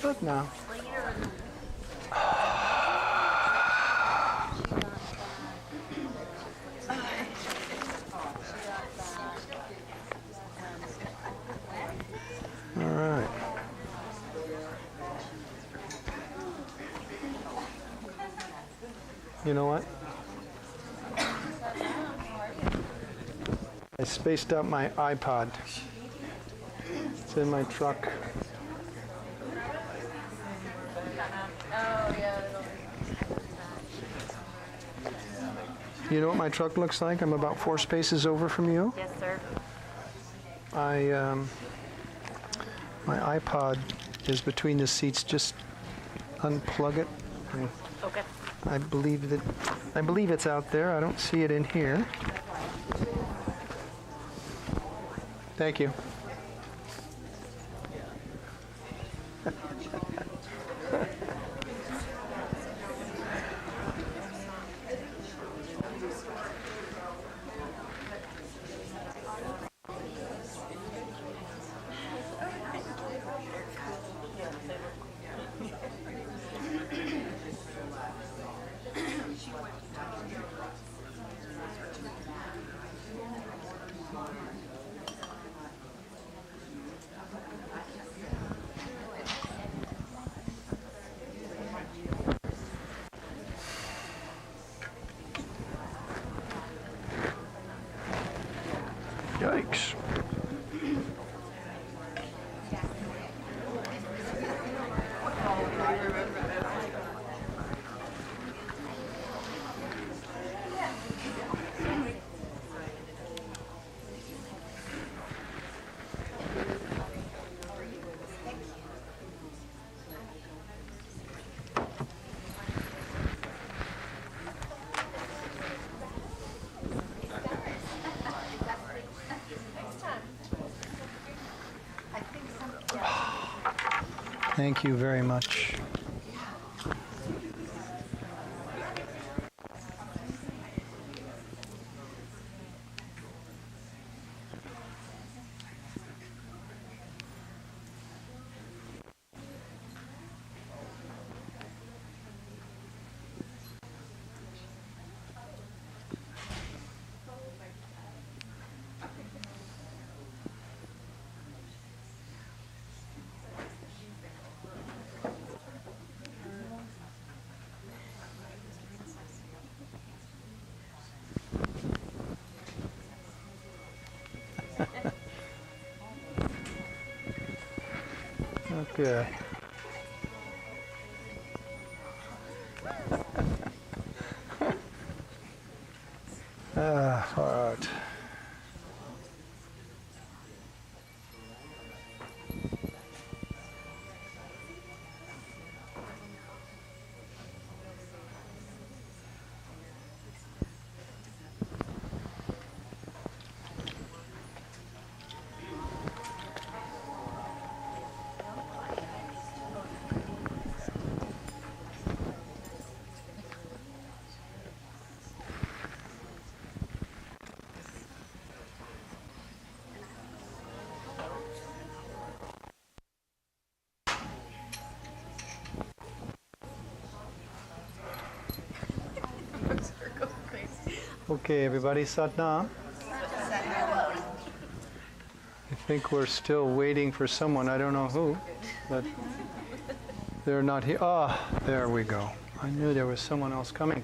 But now. All right. You know what? I spaced out my iPod. It's in my truck. You know what my truck looks like? I'm about 4 spaces over from you. Yes, sir. My iPod is between the seats. Just unplug it. Okay. I believe it's out there. I don't see it in here. Thank you. Yikes. Thank you very much. Okay. All right. Okay, everybody, Satnam. I think we're still waiting for someone. I don't know who, but they're not here. Ah, there we go. I knew there was someone else coming.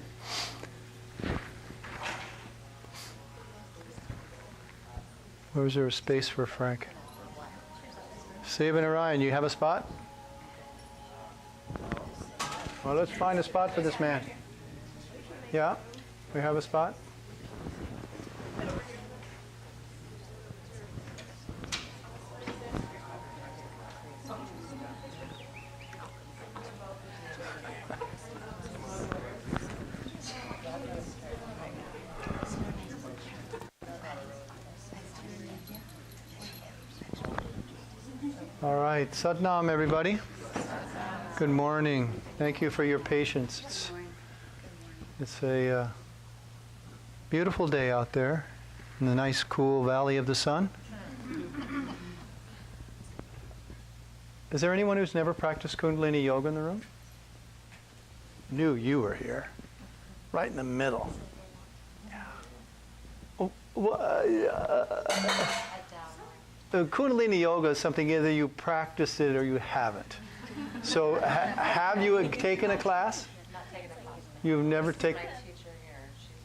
Where's there a space for Frank? Stephen and Ryan, you have a spot? Well, let's find a spot for this man. Yeah, we have a spot. All right, Satnam, everybody. Good morning. Thank you for your patience. It's a beautiful day out there in the nice, cool Valley of the Sun. Is there anyone who's never practiced Kundalini Yoga in the room? Knew you were here. Right in the middle. Yeah. Oh, Kundalini Yoga is something either you practice it or you haven't. So have you taken a class? Not taken a class. You've never taken. My teacher here.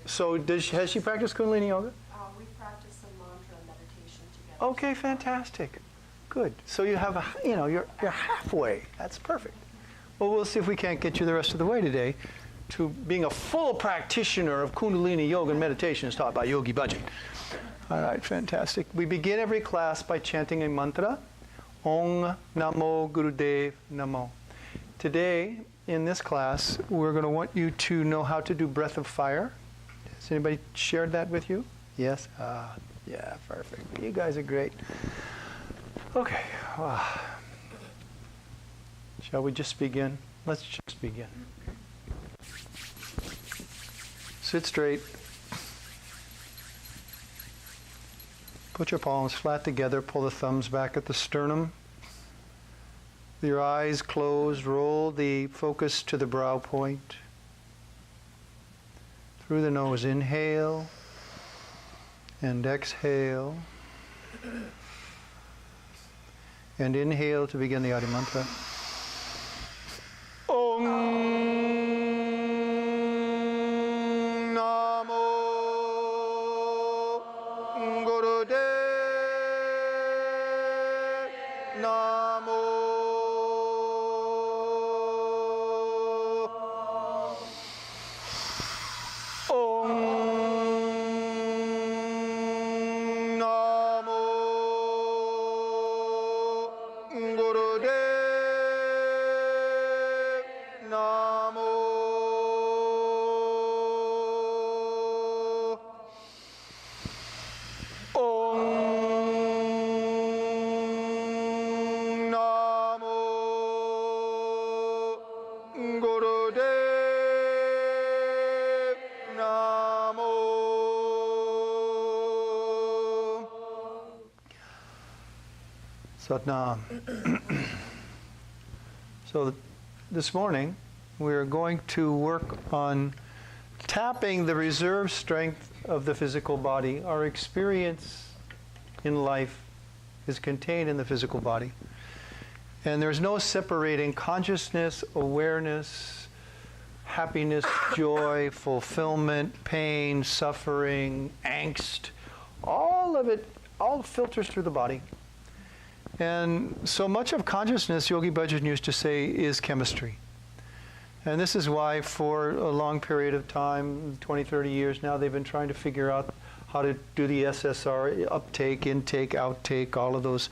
So has she practiced Kundalini Yoga? We practice some mantra and meditation together. Okay, fantastic. Good. So you have you're halfway. That's perfect. Well, we'll see if we can't get you the rest of the way today to being a full practitioner of Kundalini Yoga and meditation as taught by Yogi Bhajan. All right, fantastic. We begin every class by chanting a mantra. Om Namo Gurudev Namo. Today, in this class, we're going to want you to know how to do breath of fire. Has anybody shared that with you? Yes? Yeah, perfect. You guys are great. Okay. Shall we just begin? Let's just begin. Sit straight. Put your palms flat together, pull the thumbs back at the sternum. With your eyes closed, roll the focus to the brow point. Through the nose, inhale and exhale. And inhale to begin the Adi Mantra. Om Satnam. So this morning we're going to work on tapping the reserve strength of the physical body. Our experience in life is contained in the physical body. And there's no separating consciousness, awareness, happiness, joy, fulfillment, pain, suffering, angst. All of it, all filters through the body. And so much of consciousness, Yogi Bhajan used to say, is chemistry. And this is why for a long period of time, 20, 30 years now, they've been trying to figure out how to do the SSR, uptake, intake, outtake, all of those.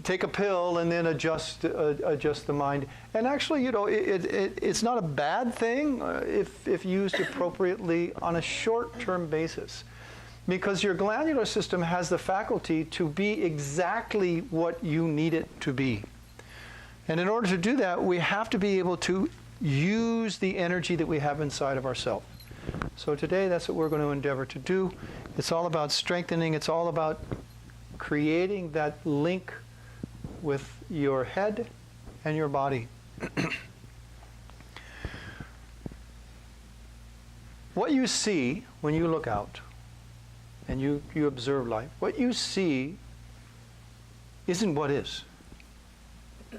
Take a pill and then adjust the mind. And actually, it's not a bad thing if used appropriately on a short-term basis. Because your glandular system has the faculty to be exactly what you need it to be. And in order to do that, we have to be able to use the energy that we have inside of ourselves. So today, that's what we're going to endeavor to do. It's all about strengthening. It's all about creating that link with your head and your body. What you see when you look out and you observe life, what you see isn't what is.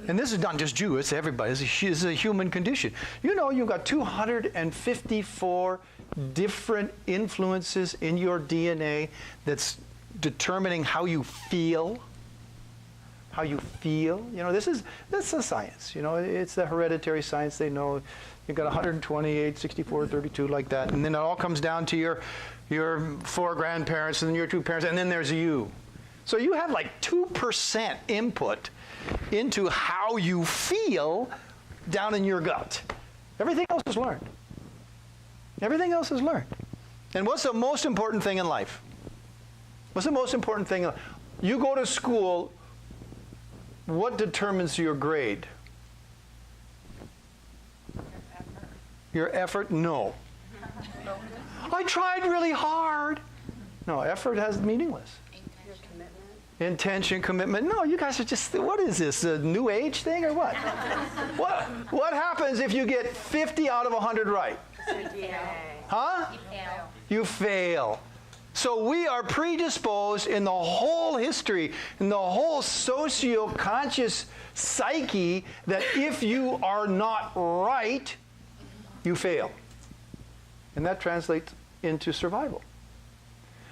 And this is not just you, it's everybody. It's a human condition. You know, you've got 254 different influences in your DNA that's determining how you feel. How you feel. You know, that's a science. You know, it's the hereditary science. They know you've got 128, 64, 32, like that. And then it all comes down to your 4 grandparents and your 2 parents, and then there's you. So you have like 2% input into how you feel down in your gut. Everything else is learned. Everything else is learned. And what's the most important thing in life? What's the most important thing? You go to school, what determines your grade? Your effort? No. I tried really hard. No, effort has meaningless. Your commitment. intention, commitment. No, you guys are just, what is this, a new age thing or what? What happens if you get 50 out of 100 right? Huh? You fail. So we are predisposed in the whole history, in the whole socio-conscious psyche, that if you are not right, you fail. And that translates into survival.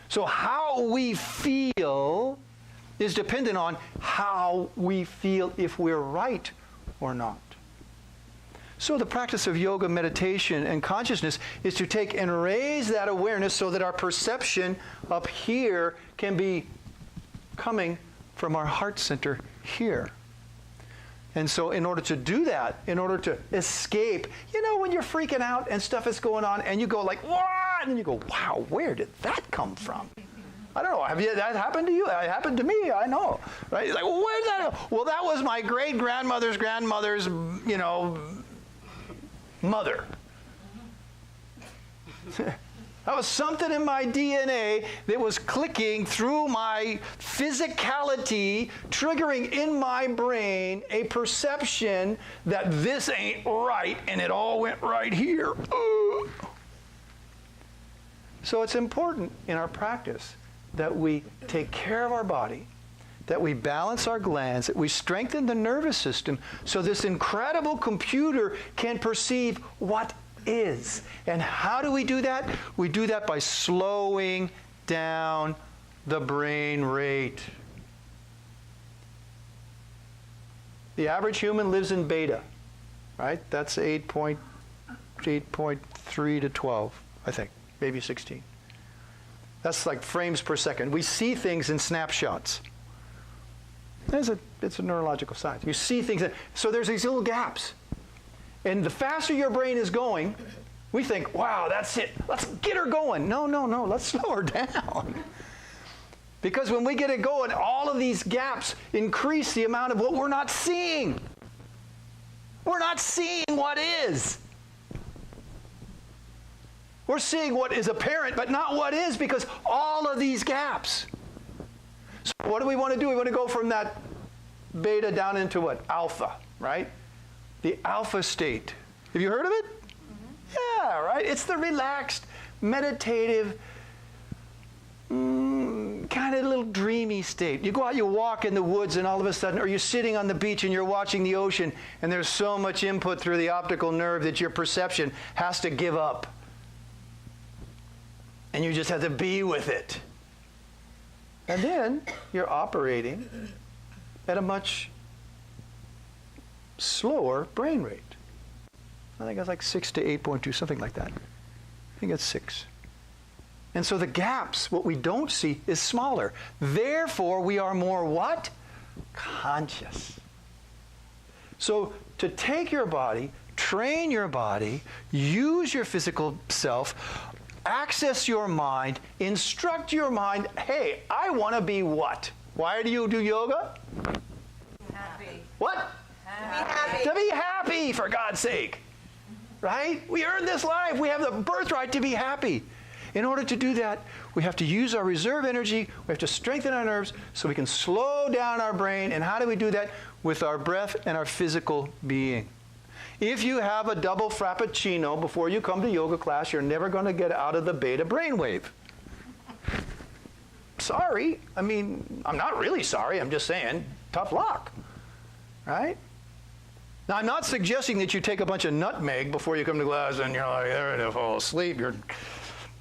So how we feel is dependent on how we feel if we're right or not. So the practice of yoga, meditation, and consciousness is to take and raise that awareness so that our perception up here can be coming from our heart center here. And so in order to do that, in order to escape, you know, when you're freaking out and stuff is going on and you go like, what? And you go, wow, where did that come from? I don't know. Have you, that happened to you? It happened to me. I know. Right? It's like, well, where did that go? Well, that was my great-grandmother's grandmother's, you know, mother. That was something in my DNA that was clicking through my physicality, triggering in my brain a perception that this ain't right, and it all went right here. So it's important in our practice that we take care of our body, that we balance our glands, that we strengthen the nervous system so this incredible computer can perceive what is. And how do we do that? We do that by slowing down the brain rate. The average human lives in beta, right? That's 8.3 to 12, I think, maybe 16. That's like frames per second. We see things in snapshots. It's a neurological science. You see things. So there's these little gaps. And the faster your brain is going, we think, wow, that's it. Let's get her going. No. Let's slow her down. Because when we get it going, all of these gaps increase the amount of what we're not seeing. We're not seeing what is. We're seeing what is apparent, but not what is, because all of these gaps. So what do we want to do? We want to go from that beta down into what? Alpha, right? The alpha state. Have you heard of it? Mm-hmm. Yeah, right? It's the relaxed, meditative, kind of little dreamy state. You go out, you walk in the woods, and all of a sudden, or you're sitting on the beach and you're watching the ocean, and there's so much input through the optical nerve that your perception has to give up. And you just have to be with it. And then you're operating at a much slower brain rate. I think it's like 6 to 8.2, something like that. I think it's 6. And so the gaps, what we don't see, is smaller. Therefore, we are more what? Conscious. So to take your body, train your body, use your physical self, access your mind, instruct your mind, hey, I want to be what? Why do you do yoga? Happy. What? Happy. To be happy, for God's sake. Right? We earned this life. We have the birthright to be happy. In order to do that, we have to use our reserve energy. We have to strengthen our nerves so we can slow down our brain. And how do we do that? With our breath and our physical being. If you have a double frappuccino before you come to yoga class, you're never going to get out of the beta brainwave. Sorry. I mean, I'm not really sorry. I'm just saying, tough luck. Right? Now, I'm not suggesting that you take a bunch of nutmeg before you come to class and you're like, there to fall asleep. Your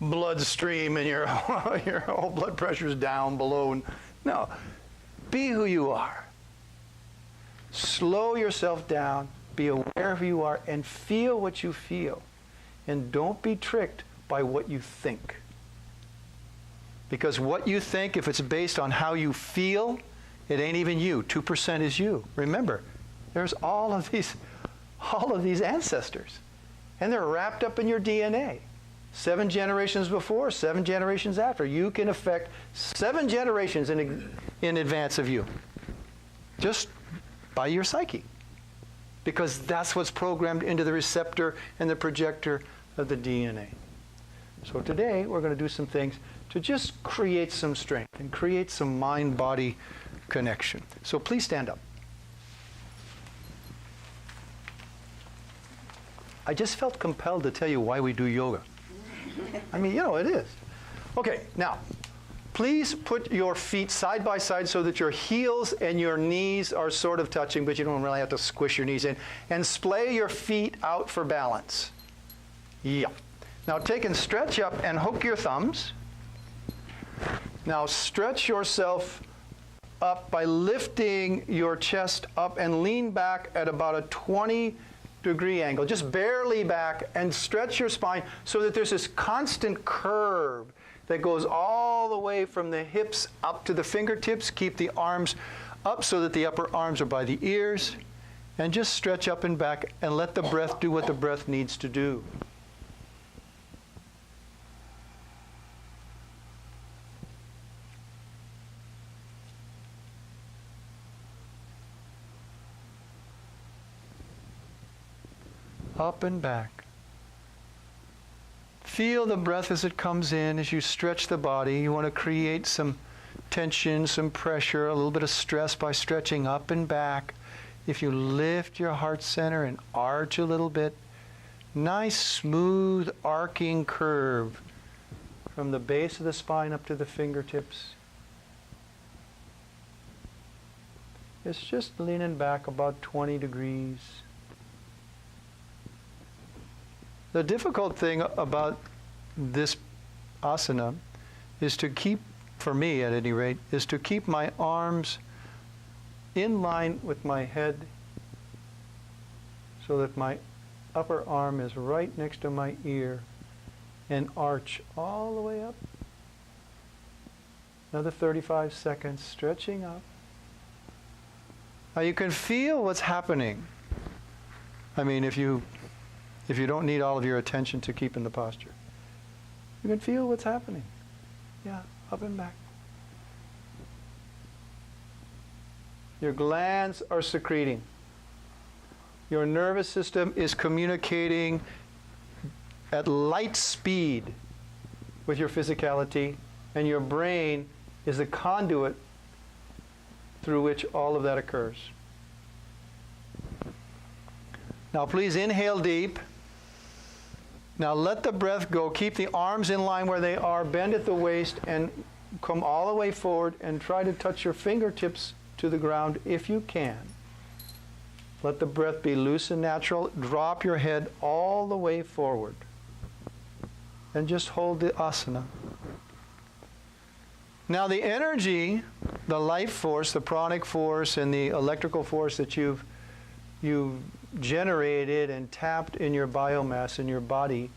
bloodstream and your whole blood pressure's down below. No. Be who you are. Slow yourself down. Be aware of who you are and feel what you feel. And don't be tricked by what you think. Because what you think, if it's based on how you feel, it ain't even you. 2% is you. Remember, there's all of these ancestors. And they're wrapped up in your DNA. 7 generations before, 7 generations after. You can affect 7 generations in advance of you. Just by your psyche. Because that's what's programmed into the receptor and the projector of the DNA. So today, we're going to do some things to just create some strength and create some mind-body connection. So please stand up. I just felt compelled to tell you why we do yoga. I mean, it is. Okay, now, please put your feet side by side so that your heels and your knees are sort of touching, but you don't really have to squish your knees in. And splay your feet out for balance. Yeah. Now take and stretch up and hook your thumbs. Now stretch yourself up by lifting your chest up and lean back at about a 20-degree angle, just barely back, and stretch your spine so that there's this constant curve that goes all the way from the hips up to the fingertips. Keep the arms up so that the upper arms are by the ears, and just stretch up and back and let the breath do what the breath needs to do. Up and back. Feel the breath as it comes in, as you stretch the body. You want to create some tension, some pressure, a little bit of stress by stretching up and back. If you lift your heart center and arch a little bit, nice smooth arcing curve from the base of the spine up to the fingertips. It's just leaning back about 20 degrees. The difficult thing about this asana is to keep, for me at any rate, is to keep my arms in line with my head so that my upper arm is right next to my ear and arch all the way up. Another 35 seconds, stretching up. Now you can feel what's happening. I mean, if you don't need all of your attention to keep in the posture. You can feel what's happening. Yeah, up and back. Your glands are secreting. Your nervous system is communicating at light speed with your physicality, and your brain is the conduit through which all of that occurs. Now please inhale deep. Now let the breath go. Keep the arms in line where they are. Bend at the waist and come all the way forward and try to touch your fingertips to the ground if you can. Let the breath be loose and natural. Drop your head all the way forward. And just hold the asana. Now the energy, the life force, the pranic force, and the electrical force that you've generated and tapped in your biomass in your body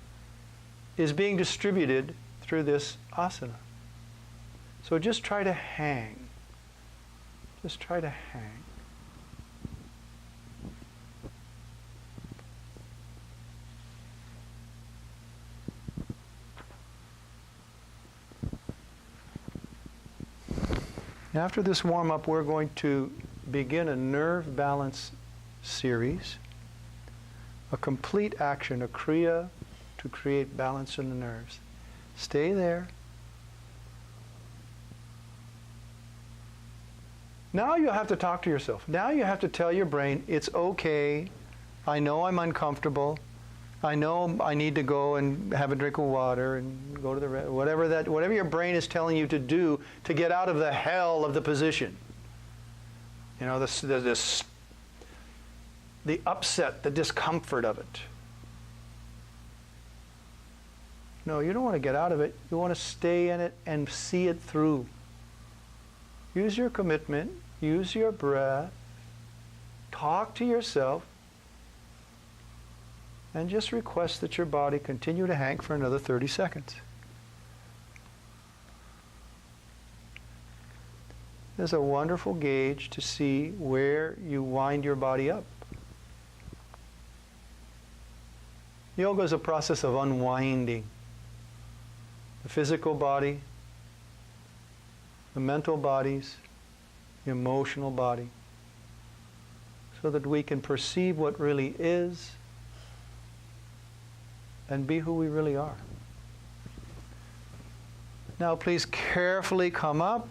is being distributed through this asana. So just try to hang. Just try to hang. After this warm-up, we're going to begin a nerve balance series. A complete action, a kriya to create balance in the nerves. Stay there. Now you have to talk to yourself. Now you have to tell your brain, it's okay. I know I'm uncomfortable. I know I need to go and have a drink of water and go to the whatever your brain is telling you to do to get out of the hell of the position. You know, the upset, the discomfort of it. No, you don't want to get out of it. You want to stay in it and see it through. Use your commitment. Use your breath. Talk to yourself. And just request that your body continue to hang for another 30 seconds. There's a wonderful gauge to see where you wind your body up. Yoga is a process of unwinding the physical body, the mental bodies, the emotional body, so that we can perceive what really is and be who we really are. Now please carefully come up,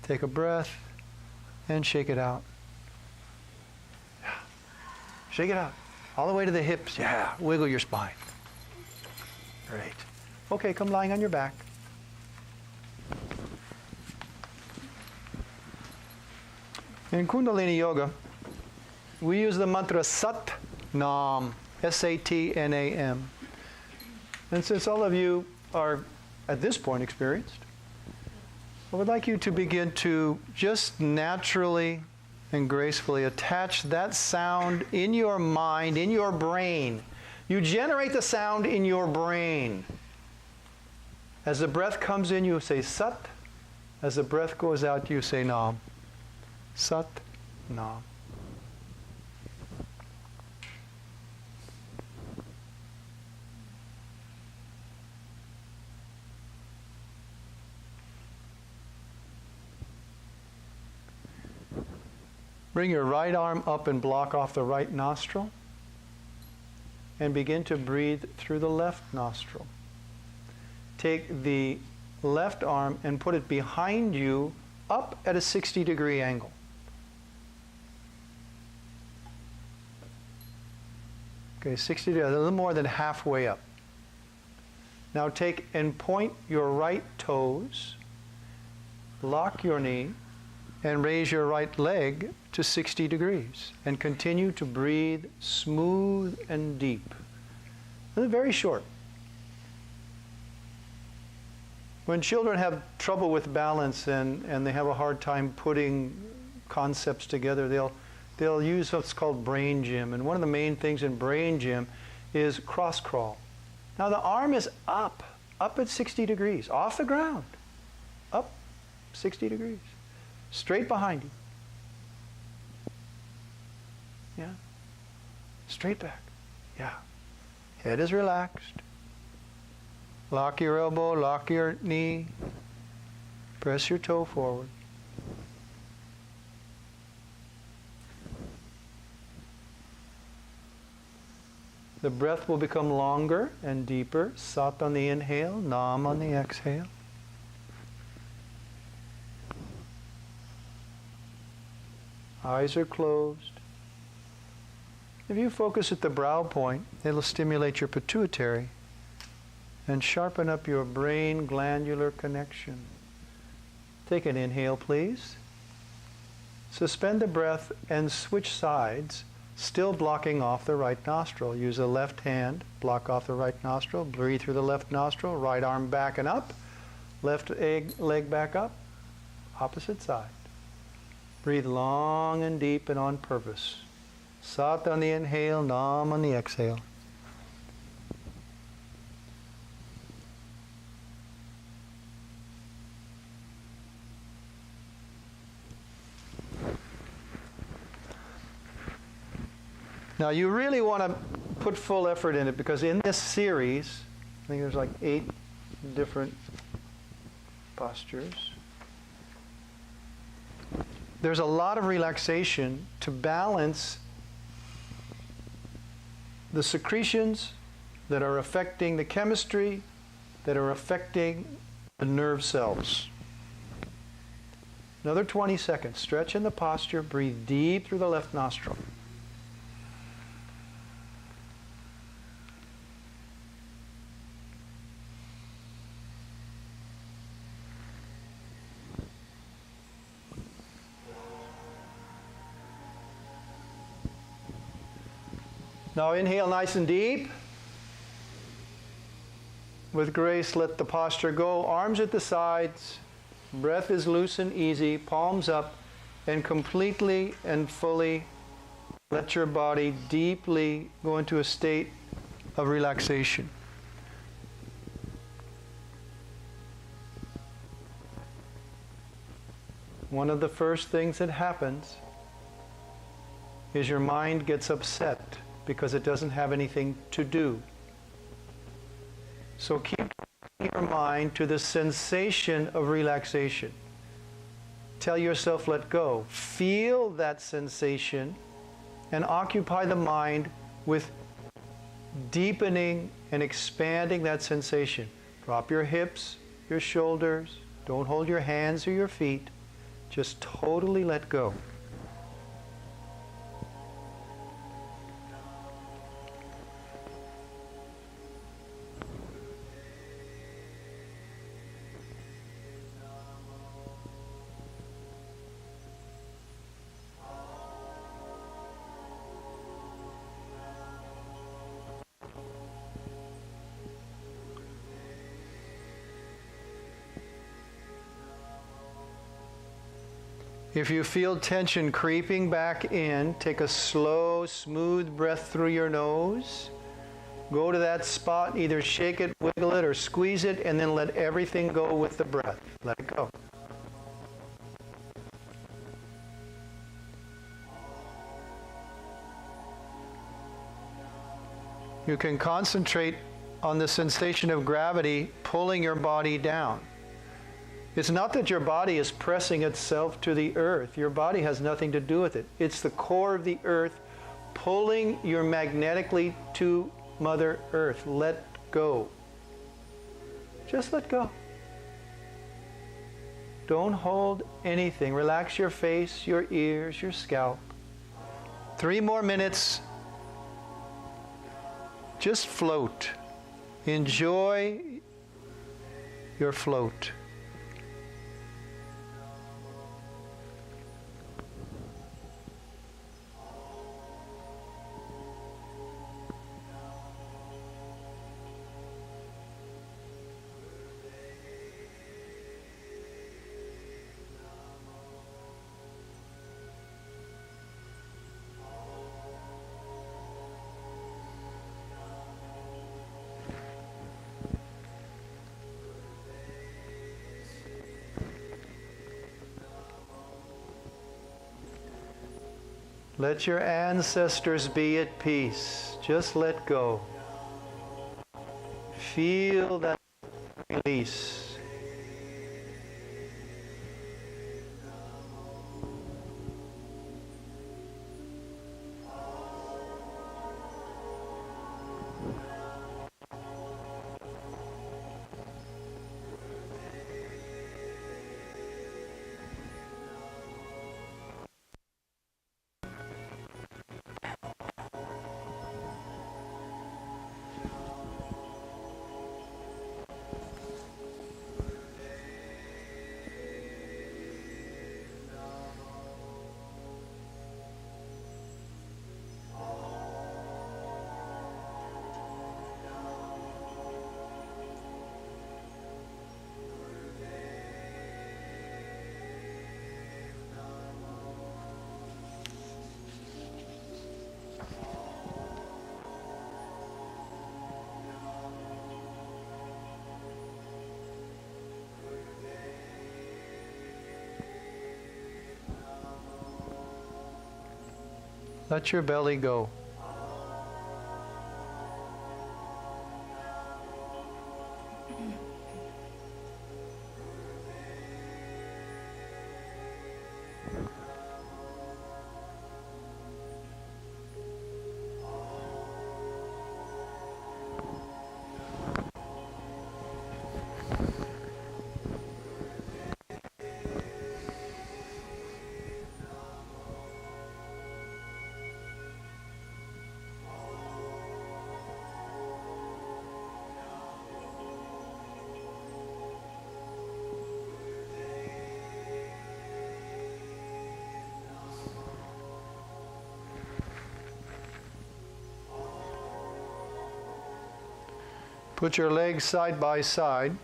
take a breath, and shake it out. Yeah. Shake it out. All the way to the hips. Yeah. Wiggle your spine. Great. Okay, come lying on your back. In Kundalini Yoga, we use the mantra Sat Nam, S-A-T-N-A-M. And since all of you are at this point experienced, I would like you to begin to just naturally and gracefully attach that sound in your mind, in your brain. You generate the sound in your brain. As the breath comes in, you say Sat. As the breath goes out, you say Nam. Sat Nam. Bring your right arm up and block off the right nostril. And begin to breathe through the left nostril. Take the left arm and put it behind you up at a 60-degree angle. Okay, 60 degrees, a little more than halfway up. Now take and point your right toes, lock your knee, and raise your right leg to 60 degrees. And continue to breathe smooth and deep. And very short. When children have trouble with balance and they have a hard time putting concepts together, they'll use what's called brain gym. And one of the main things in brain gym is cross crawl. Now the arm is up at 60 degrees, off the ground, up 60 degrees, straight behind you. Yeah. Straight back. Yeah. Head is relaxed. Lock your elbow, lock your knee. Press your toe forward. The breath will become longer and deeper. Sat on the inhale, Nam on the exhale. Eyes are closed. If you focus at the brow point, it'll stimulate your pituitary and sharpen up your brain glandular connection. Take an inhale, please. Suspend the breath and switch sides, still blocking off the right nostril. Use the left hand, block off the right nostril, breathe through the left nostril, right arm back and up, left leg back up, opposite side. Breathe long and deep and on purpose. Sat on the inhale, Nam on the exhale. Now you really want to put full effort in it because in this series, I think there's like 8 different postures. There's a lot of relaxation to balance the secretions that are affecting the chemistry, that are affecting the nerve cells. Another 20 seconds. Stretch in the posture. Breathe deep through the left nostril. Now inhale nice and deep. With grace, let the posture go. Arms at the sides. Breath is loose and easy. Palms up. And completely and fully let your body deeply go into a state of relaxation. One of the first things that happens is your mind gets upset because it doesn't have anything to do. So keep your mind to the sensation of relaxation. Tell yourself, let go. Feel that sensation and occupy the mind with deepening and expanding that sensation. Drop your hips, your shoulders. Don't hold your hands or your feet. Just totally let go. If you feel tension creeping back in, take a slow, smooth breath through your nose. Go to that spot, either shake it, wiggle it, or squeeze it, and then let everything go with the breath. Let it go. You can concentrate on the sensation of gravity pulling your body down. It's not that your body is pressing itself to the earth. Your body has nothing to do with it. It's the core of the earth pulling you magnetically to Mother Earth. Let go. Just let go. Don't hold anything. Relax your face, your ears, your scalp. 3 more minutes. Just float. Enjoy your float. Let your ancestors be at peace. Just let go. Feel that release. Let your belly go. Put your legs side by side.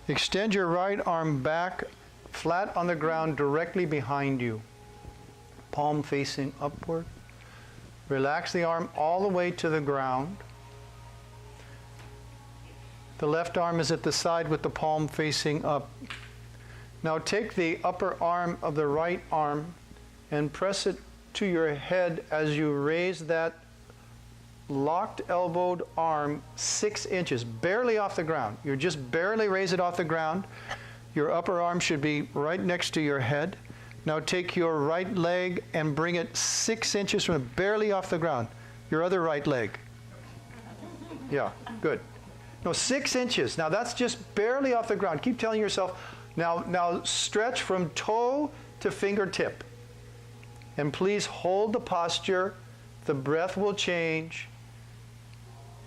Extend your right arm back, flat on the ground, directly behind you. Palm facing upward. Relax the arm all the way to the ground. The left arm is at the side with the palm facing up. Now take the upper arm of the right arm and press it to your head as you raise that locked elbowed arm 6 inches, barely off the ground. You just barely raise it off the ground. Your upper arm should be right next to your head. Now take your right leg and bring it 6 inches barely off the ground. Your other right leg. Yeah, good. No, 6 inches. Now that's just barely off the ground. Keep telling yourself, now stretch from toe to fingertip. And please hold the posture. The breath will change.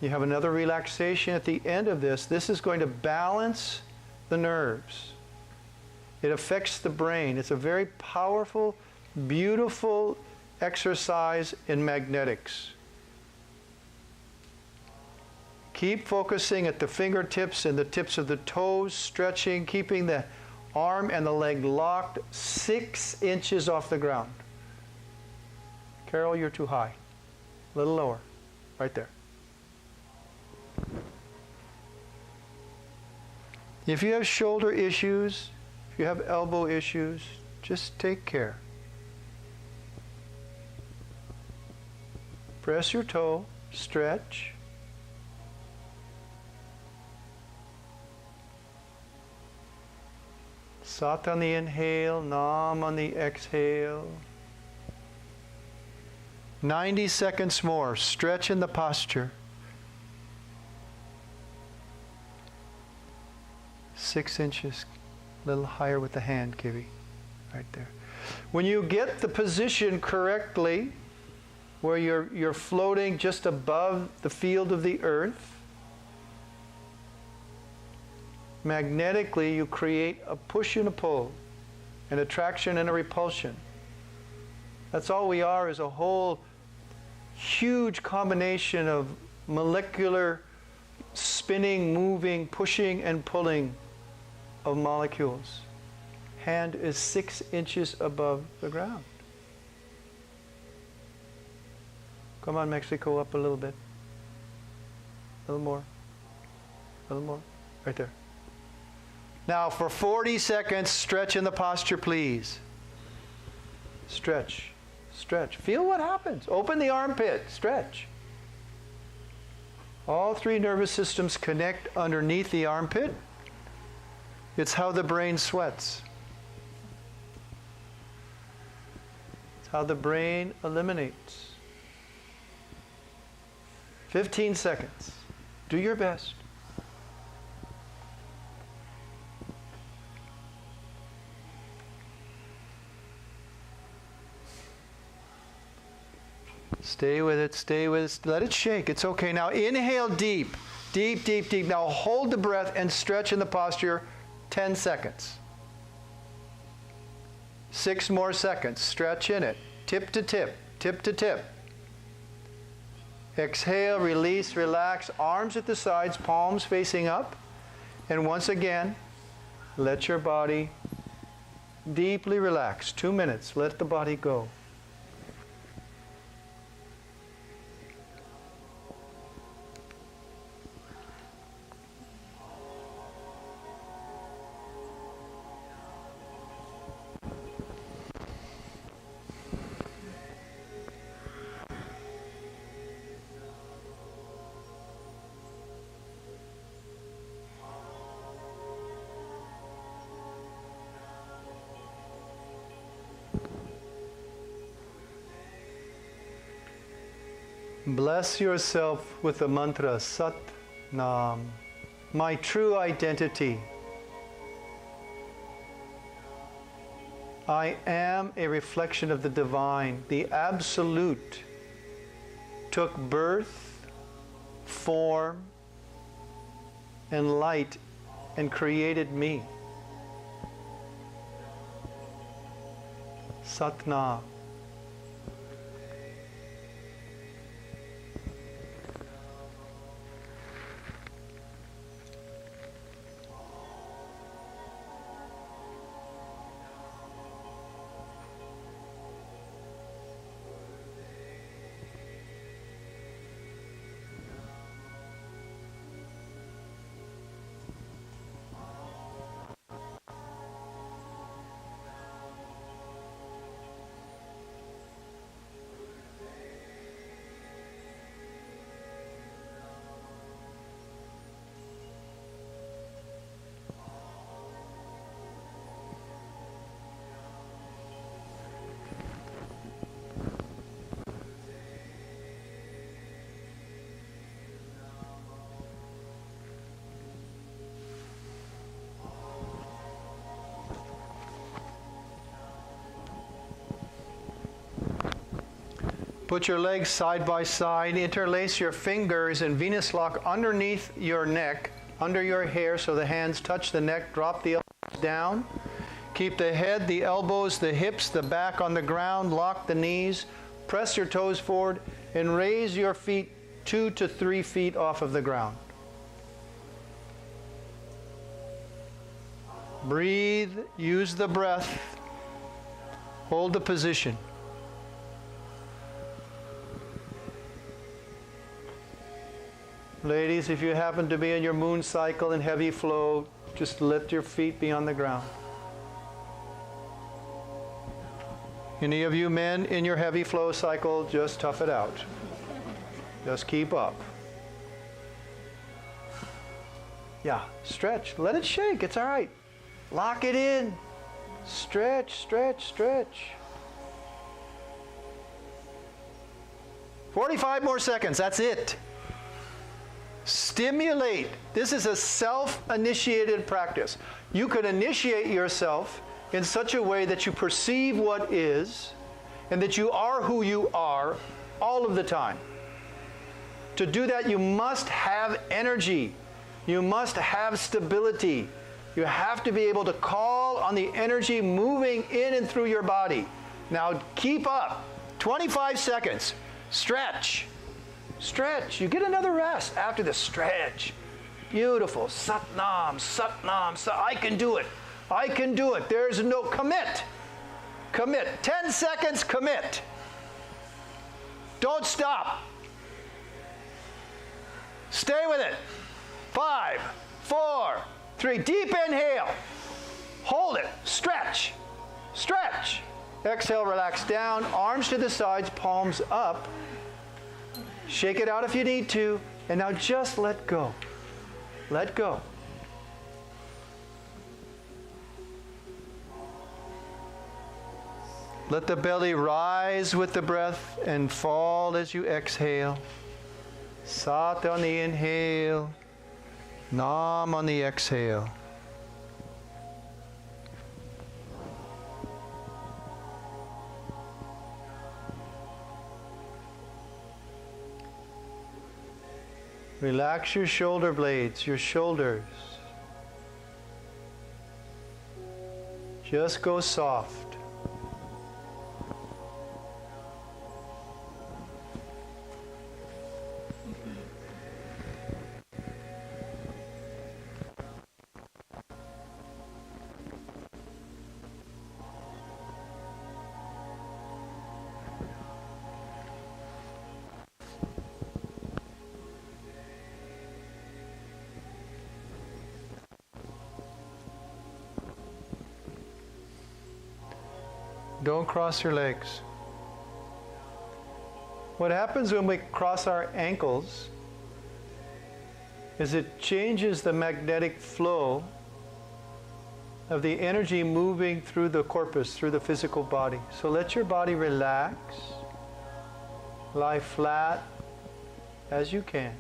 You have another relaxation at the end of this. This is going to balance the nerves. It affects the brain. It's a very powerful, beautiful exercise in magnetics. Keep focusing at the fingertips and the tips of the toes, stretching, keeping the arm and the leg locked 6 inches off the ground. Carol, you're too high. A little lower. Right there. If you have shoulder issues, if you have elbow issues, just take care. Press your toe, stretch. Sat on the inhale, Nam on the exhale. 90 seconds more. Stretch in the posture. 6 inches, a little higher with the hand, Kiwi. Right there. When you get the position correctly, where you're floating just above the field of the earth, magnetically you create a push and a pull, an attraction and a repulsion. That's all we are, is a whole huge combination of molecular spinning, moving, pushing and pulling of molecules. Hand is 6 inches above the ground. Come on, Mexico, up a little bit. A little more. A little more. Right there. Now for 40 seconds, stretch in the posture, please. Stretch. Stretch. Feel what happens. Open the armpit. Stretch. All 3 nervous systems connect underneath the armpit. It's how the brain sweats. It's how the brain eliminates. 15 seconds. Do your best. Stay with it, stay with it. Let it shake. It's okay. Now inhale deep. Deep, deep, deep. Now hold the breath and stretch in the posture 10 seconds. 6 more seconds. Stretch in it. Tip to tip. Tip to tip. Exhale, release, relax. Arms at the sides, palms facing up. And once again, let your body deeply relax. 2 minutes. Let the body go. Bless yourself with the mantra Sat Nam, my true identity. I am a reflection of the divine. The Absolute took birth, form, and light and created me. Sat Nam. Put your legs side by side. Interlace your fingers in Venus lock underneath your neck, under your hair, so the hands touch the neck. Drop the elbows down. Keep the head, the elbows, the hips, the back on the ground. Lock the knees. Press your toes forward and raise your feet 2 to 3 feet off of the ground. Breathe. Use the breath. Hold the position. Ladies, if you happen to be in your moon cycle and heavy flow, just let your feet be on the ground. Any of you men in your heavy flow cycle, just tough it out. Just keep up. Yeah, stretch. Let it shake. It's all right. Lock it in. Stretch, stretch, stretch. 45 more seconds. That's it. Stimulate. This is a self-initiated practice. You can initiate yourself in such a way that you perceive what is and that you are who you are all of the time. To do that, you must have energy. You must have stability. You have to be able to call on the energy moving in and through your body. Now keep up. 25 seconds. Stretch. Stretch. You get another rest after the stretch. Beautiful. Satnam, Satnam, I can do it. I can do it. There's no commit. Commit. 10 seconds, commit. Don't stop. Stay with it. 5, 4, 3. Deep inhale. Hold it. Stretch. Stretch. Exhale, relax down. Arms to the sides, palms up. Shake it out if you need to. And now just let go. Let go. Let the belly rise with the breath and fall as you exhale. Sat on the inhale. Nam on the exhale. Relax your shoulder blades, your shoulders. Just go soft. Don't cross your legs. What happens when we cross our ankles is it changes the magnetic flow of the energy moving through the corpus, through the physical body. So let your body relax, lie flat as you can.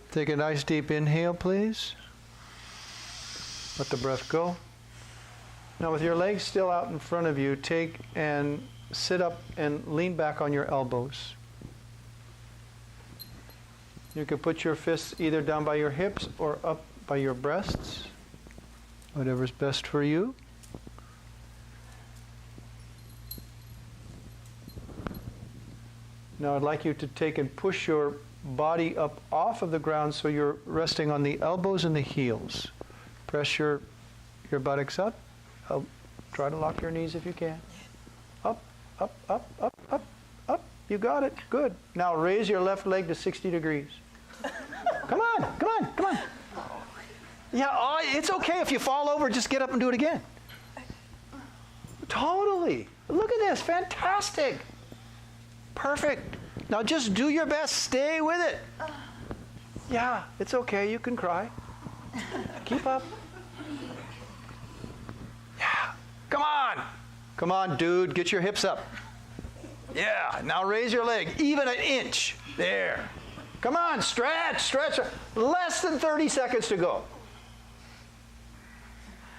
Take a nice deep inhale, please. Let the breath go. Now with your legs still out in front of you, take and sit up and lean back on your elbows. You can put your fists either down by your hips or up by your breasts, whatever's best for you. Now I'd like you to take and push your body up off of the ground so you're resting on the elbows and the heels. Press your buttocks up. Try to lock your knees if you can. Up, up, up, up, up, up. You got it. Good. Now raise your left leg to 60 degrees. Come on, come on, come on. Yeah, oh, it's okay if you fall over, just get up and do it again. Totally. Look at this, fantastic. Perfect. Now just do your best, stay with it. Yeah, it's okay, you can cry. Keep up. Yeah, come on. Come on, dude, get your hips up. Yeah, now raise your leg, even an inch. There. Come on, stretch, stretch. Less than 30 seconds to go.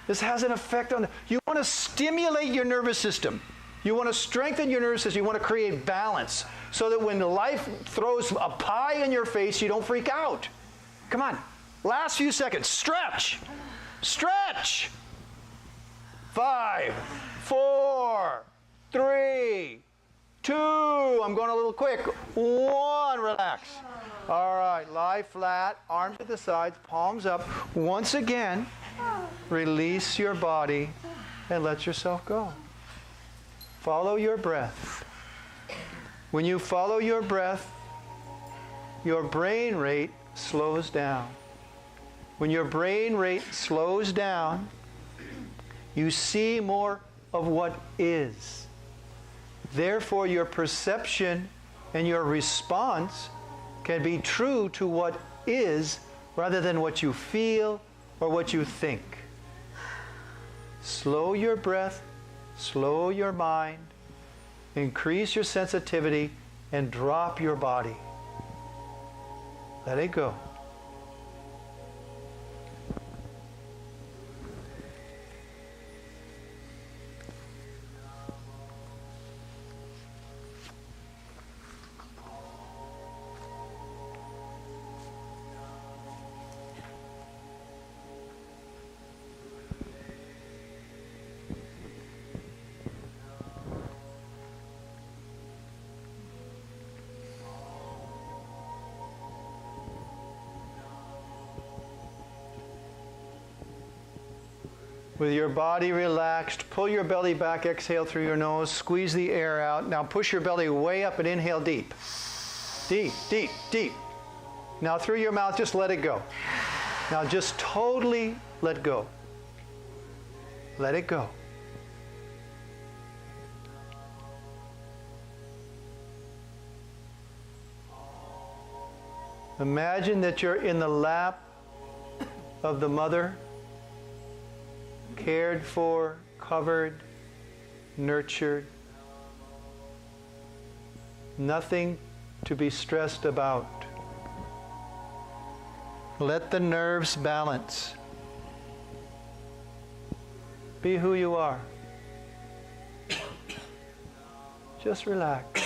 This has an effect on you want to stimulate your nervous system. You want to strengthen your nervous system. You want to create balance so that when life throws a pie in your face, you don't freak out. Come on. Last few seconds. Stretch. Stretch. 5, 4, 3, 2. I'm going a little quick. 1. Relax. All right. Lie flat. Arms at the sides. Palms up. Once again, release your body and let yourself go. Follow your breath. When you follow your breath, your brain rate slows down. When your brain rate slows down, you see more of what is. Therefore, your perception and your response can be true to what is rather than what you feel or what you think. Slow your breath, slow your mind, increase your sensitivity, and drop your body. Let it go. With your body relaxed, pull your belly back, exhale through your nose, squeeze the air out. Now push your belly way up and inhale deep. Deep, deep, deep. Now through your mouth, just let it go. Now just totally let go. Let it go. Imagine that you're in the lap of the mother, cared for, covered, nurtured. Nothing to be stressed about. Let the nerves balance. Be who you are. Just relax.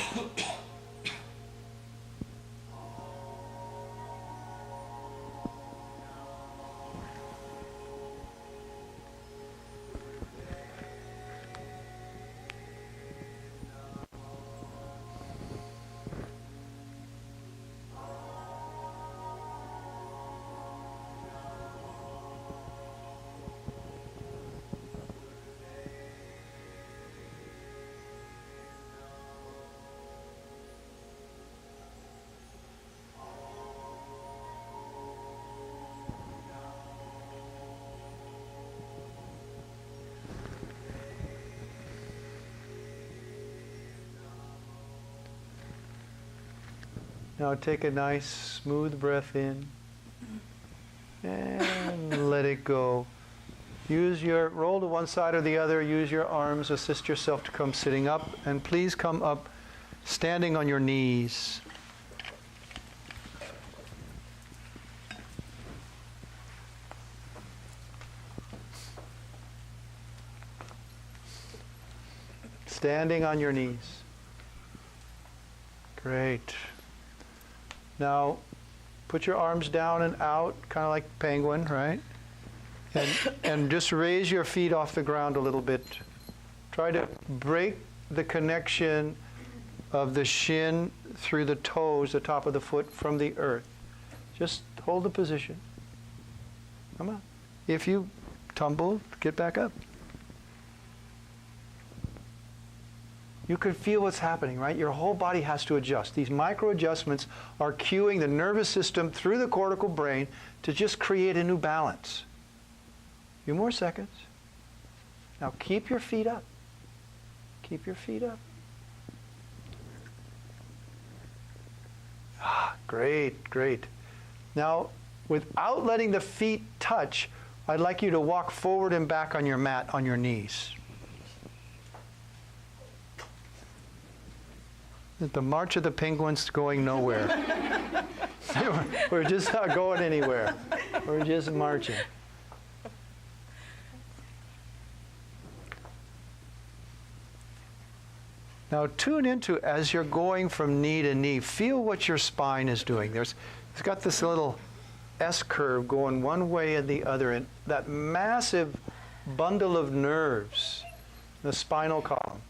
Now take a nice smooth breath in and let it go. Roll to one side or the other, use your arms, assist yourself to come sitting up, and please come up standing on your knees. Standing on your knees. Great. Now, put your arms down and out, kind of like penguin, right? And just raise your feet off the ground a little bit. Try to break the connection of the shin through the toes, the top of the foot, from the earth. Just hold the position. Come on. If you tumble, get back up. You can feel what's happening, right? Your whole body has to adjust. These micro adjustments are cueing the nervous system through the cortical brain to just create a new balance. few more seconds. Now keep your feet up. Keep your feet up. Ah, great, great. Now, without letting the feet touch, I'd like you to walk forward and back on your mat on your knees. The March of the Penguins going nowhere. We're just not going anywhere. We're just marching. Now tune into, as you're going from knee to knee, feel what your spine is doing. It's got this little S-curve going one way and the other, and that massive bundle of nerves, the spinal column.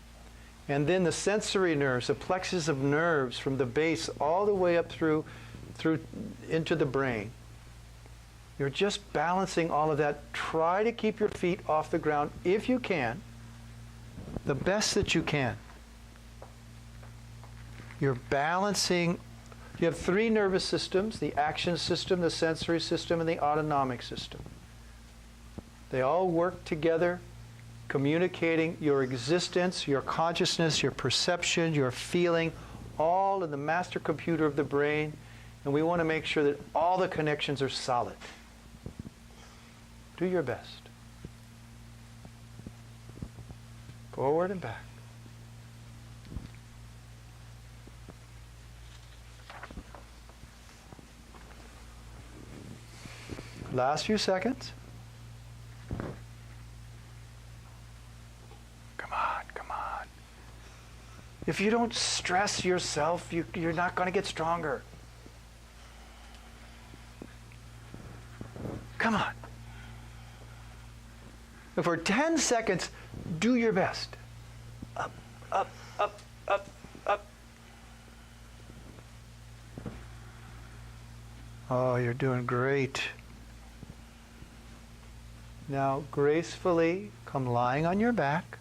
And then the sensory nerves, the plexus of nerves from the base all the way up through into the brain. You're just balancing all of that. Try to keep your feet off the ground if you can, the best that you can. You're balancing. You have three nervous systems: the action system, the sensory system, and the autonomic system. They all work together, communicating your existence, your consciousness, your perception, your feeling, all in the master computer of the brain. And we want to make sure that all the connections are solid. Do your best. Forward and back. Last few seconds. Come on, come on. If you don't stress yourself, you're not going to get stronger. Come on. And for 10 seconds, do your best. Up, up, up, up, up. Oh, you're doing great. Now, gracefully come lying on your back.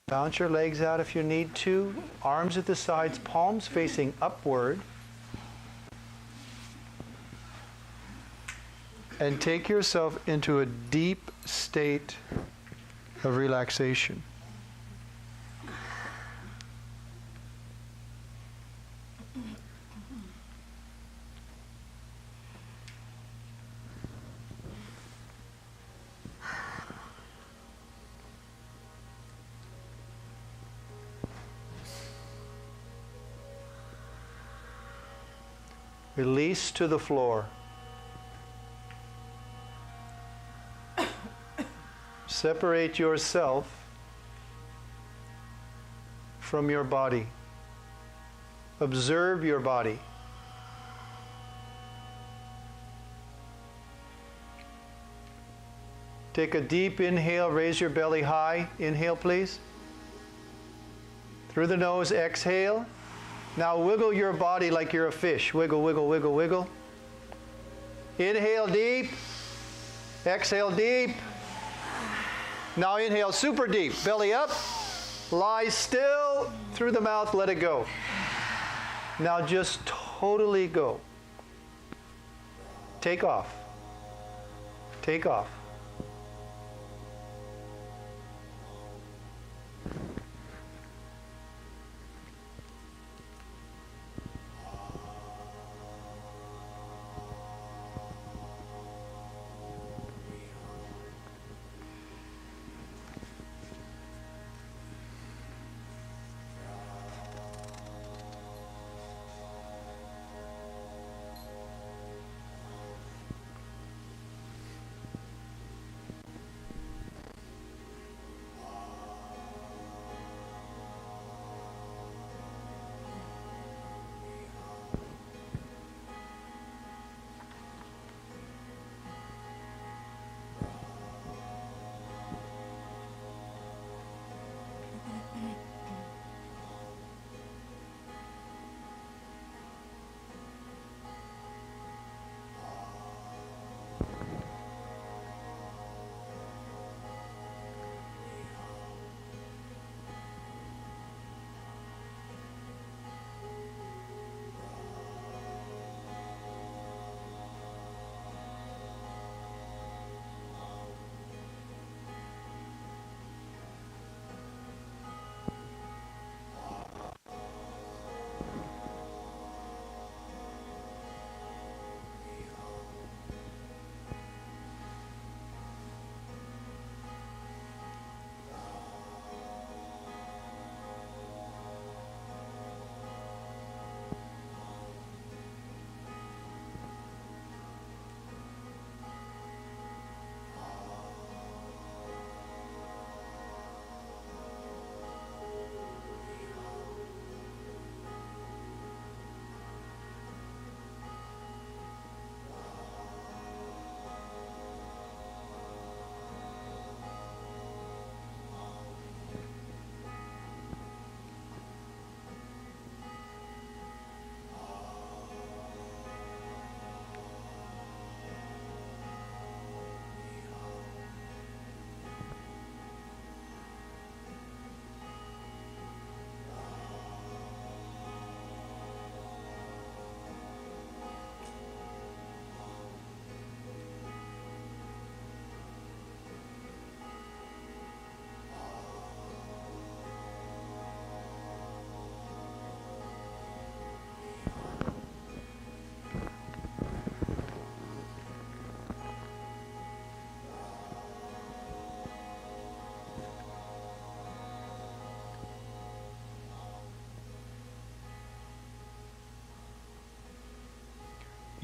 Bounce your legs out if you need to. Arms at the sides, palms facing upward. And take yourself into a deep state of relaxation. Release to the floor. Separate yourself from your body. Observe your body. Take a deep inhale, raise your belly high. Inhale, please. Through the nose, exhale. Now wiggle your body like you're a fish. Wiggle, wiggle, wiggle, wiggle. Inhale deep. Exhale deep. Now inhale super deep. Belly up. Lie still. Through the mouth, let it go. Now just totally go. Take off. Take off.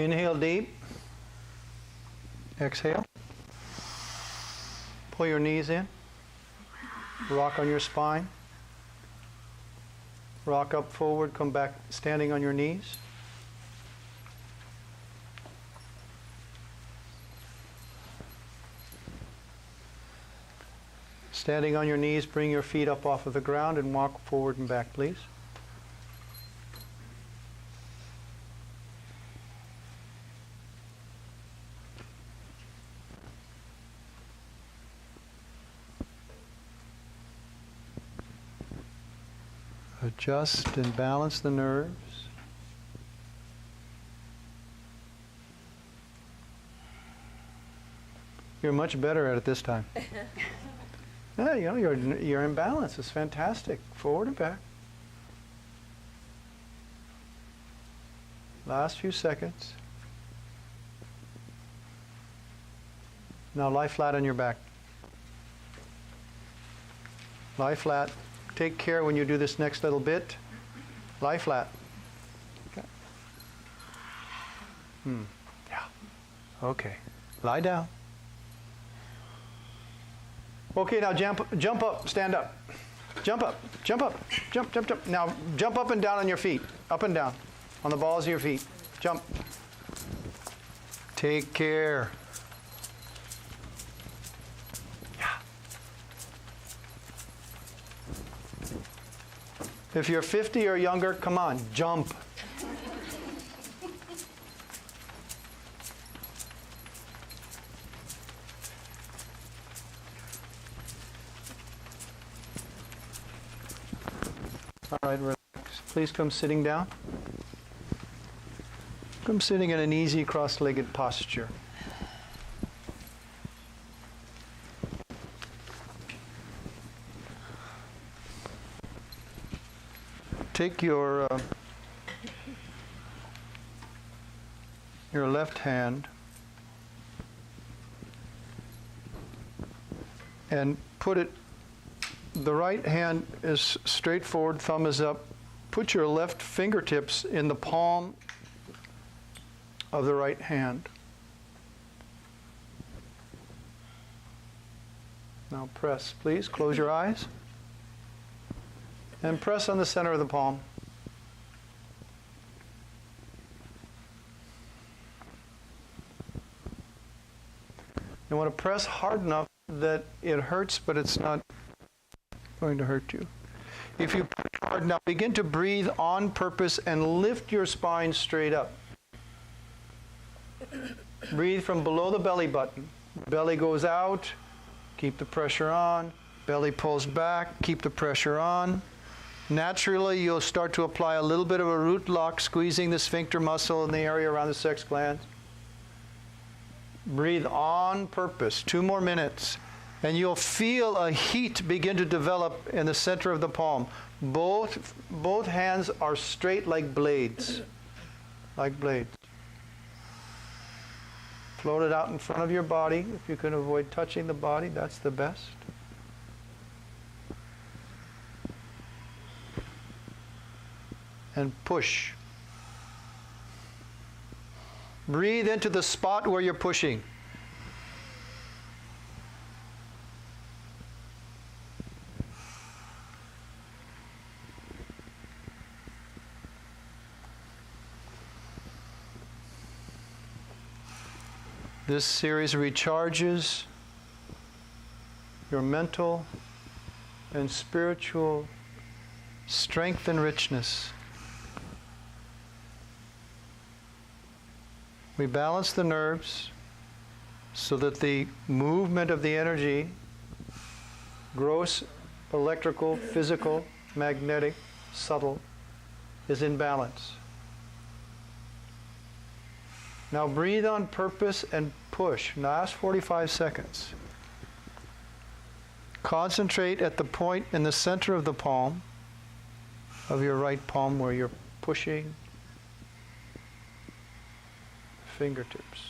Inhale deep. Exhale. Pull your knees in. Rock on your spine. Rock up forward, come back standing on your knees. Standing on your knees, bring your feet up off of the ground and walk forward and back, please. Adjust and balance the nerves. You're much better at it this time. Yeah, you know, you're in balance. It's fantastic. Forward and back. Last few seconds. Now lie flat on your back. Lie flat. Take care when you do this next little bit. Lie flat. Okay. Yeah. Okay. Lie down. Okay, now jump up, stand up. Jump up, jump up, jump, jump, jump. Now jump up and down on your feet. Up and down. On the balls of your feet. Jump. Take care. If you're 50 or younger, come on, jump. All right, relax. Please come sitting down. Come sitting in an easy cross-legged posture. Take your left hand and put it, the right hand is straight forward, thumb is up. Put your left fingertips in the palm of the right hand. Now press, please. Close your eyes. And press on the center of the palm. You want to press hard enough that it hurts, but it's not going to hurt you. If you push hard enough, begin to breathe on purpose and lift your spine straight up. Breathe from below the belly button. Belly goes out, keep the pressure on. Belly pulls back, keep the pressure on. Naturally, you'll start to apply a little bit of a root lock, squeezing the sphincter muscle in the area around the sex glands. Breathe on purpose. 2 more minutes. And you'll feel a heat begin to develop in the center of the palm. Both hands are straight like blades. Like blades. Float it out in front of your body. If you can avoid touching the body, that's the best. And push. Breathe into the spot where you're pushing. This series recharges your mental and spiritual strength and richness. We balance the nerves so that the movement of the energy, gross, electrical, physical, magnetic, subtle, is in balance. Now breathe on purpose and push. Last 45 seconds. Concentrate at the point in the center of the palm, of your right palm where you're pushing. Fingertips.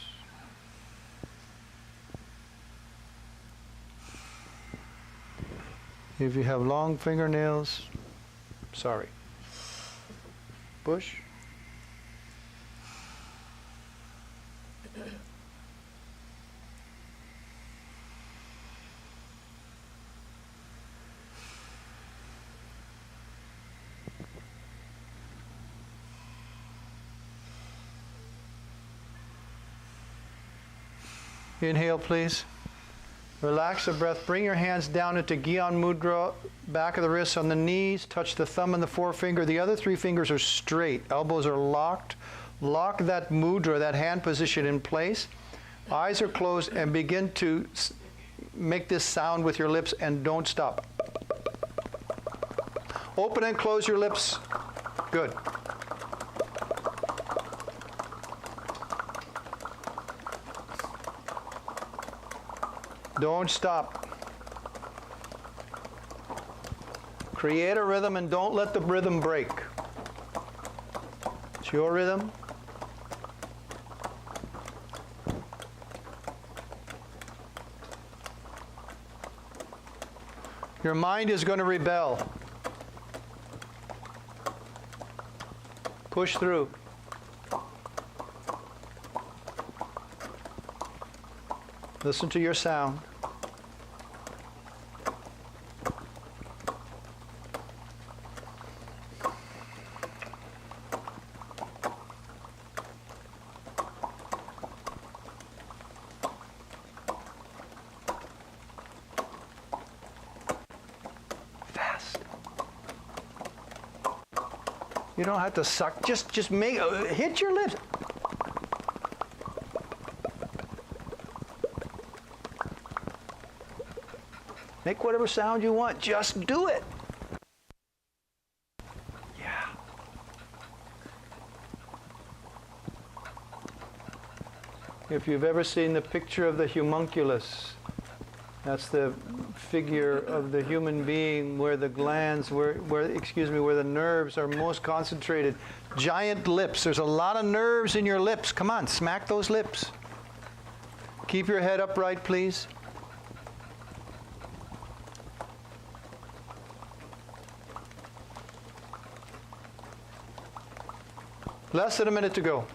If you have long fingernails, sorry. Push. Inhale, please. Relax the breath. Bring your hands down into Gyan Mudra, back of the wrists on the knees. Touch the thumb and the forefinger. The other three fingers are straight. Elbows are locked. Lock that mudra, that hand position in place. Eyes are closed and begin to make this sound with your lips and don't stop. Open and close your lips. Good. Don't stop. Create a rhythm and don't let the rhythm break. It's your rhythm. Your mind is going to rebel. Push through. Listen to your sound. Fast. You don't have to suck. Just make hit your lips. Make whatever sound you want. Just do it. Yeah. If you've ever seen the picture of the homunculus, that's the figure of the human being where the glands, where the nerves are most concentrated. Giant lips. There's a lot of nerves in your lips. Come on, smack those lips. Keep your head upright, please. Less than a minute to go.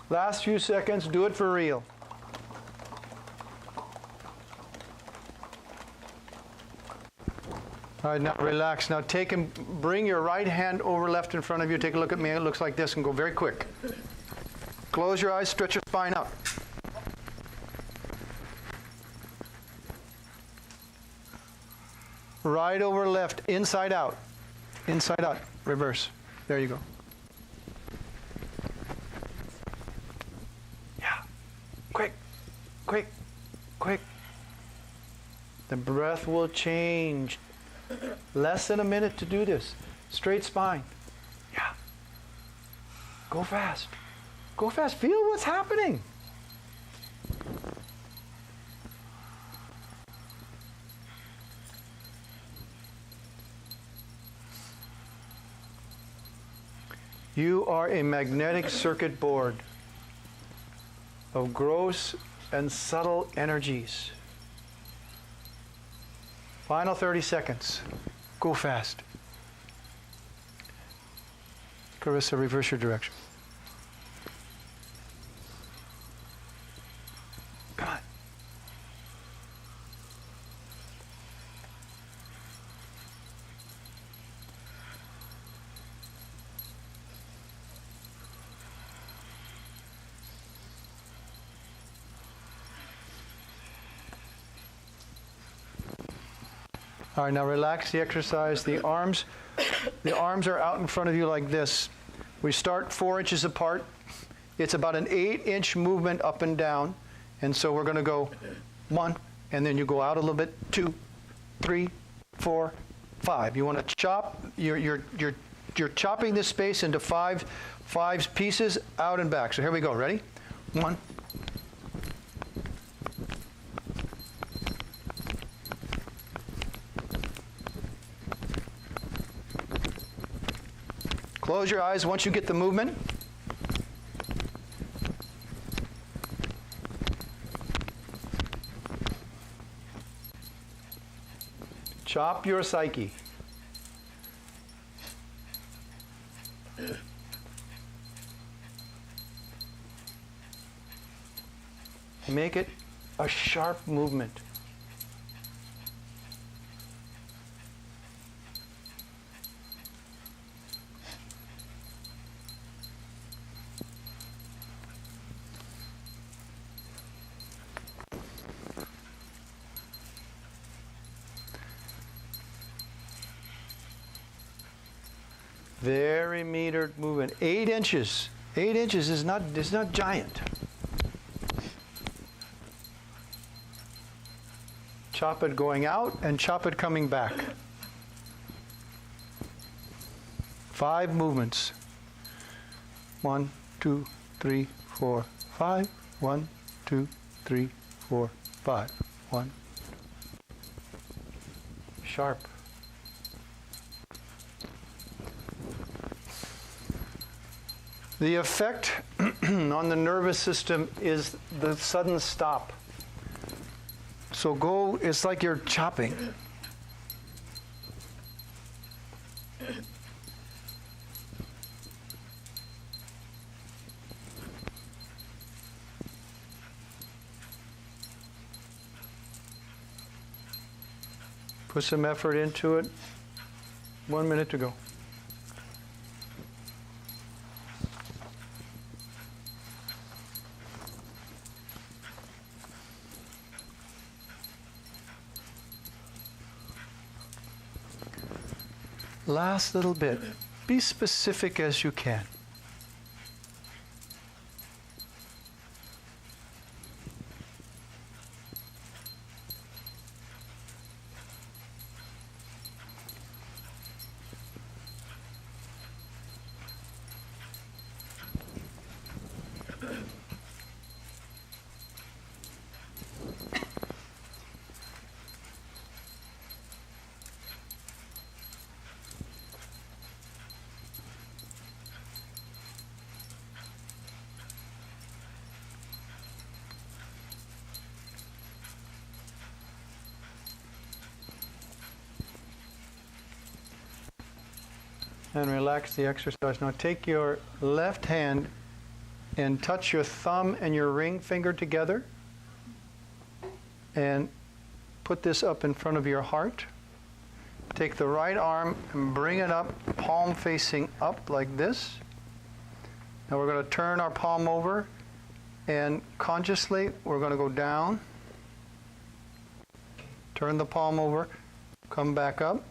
Last few seconds, do it for real. All right, now relax. Now take and bring your right hand over left in front of you. Take a look at me. It looks like this and go very quick. Close your eyes, stretch your spine out. Right over left, inside out. Inside out, reverse. There you go. Yeah. Quick, quick, quick. The breath will change. Less than a minute to do this. Straight spine. Yeah. Go fast. Go fast. Feel what's happening. You are a magnetic circuit board of gross and subtle energies. Final 30 seconds. Go fast. Carissa, reverse your direction. Come on. All right, now relax the exercise. The arms are out in front of you like this. We start 4 inches apart. It's about an 8-inch movement up and down. And so we're going to go 1, and then you go out a little bit, 2, 3, 4, 5. You want to chop. You're chopping this space into five pieces, out and back. So here we go. Ready? 1. Close your eyes once you get the movement. Chop your psyche. Make it a sharp movement. Very metered movement. 8 inches. 8 inches is not giant. Chop it going out and chop it coming back. 5 movements. 1, 2, 3, 4, 5. 1, 2, 3, 4, 5. 1. Sharp. The effect on the nervous system is the sudden stop. So go, it's like you're chopping. Put some effort into it. 1 minute to go. Last little bit. Be specific as you can. And relax the exercise. Now take your left hand and touch your thumb and your ring finger together and put this up in front of your heart. Take the right arm and bring it up, palm facing up like this. Now we're going to turn our palm over and consciously we're going to go down. Turn the palm over, come back up.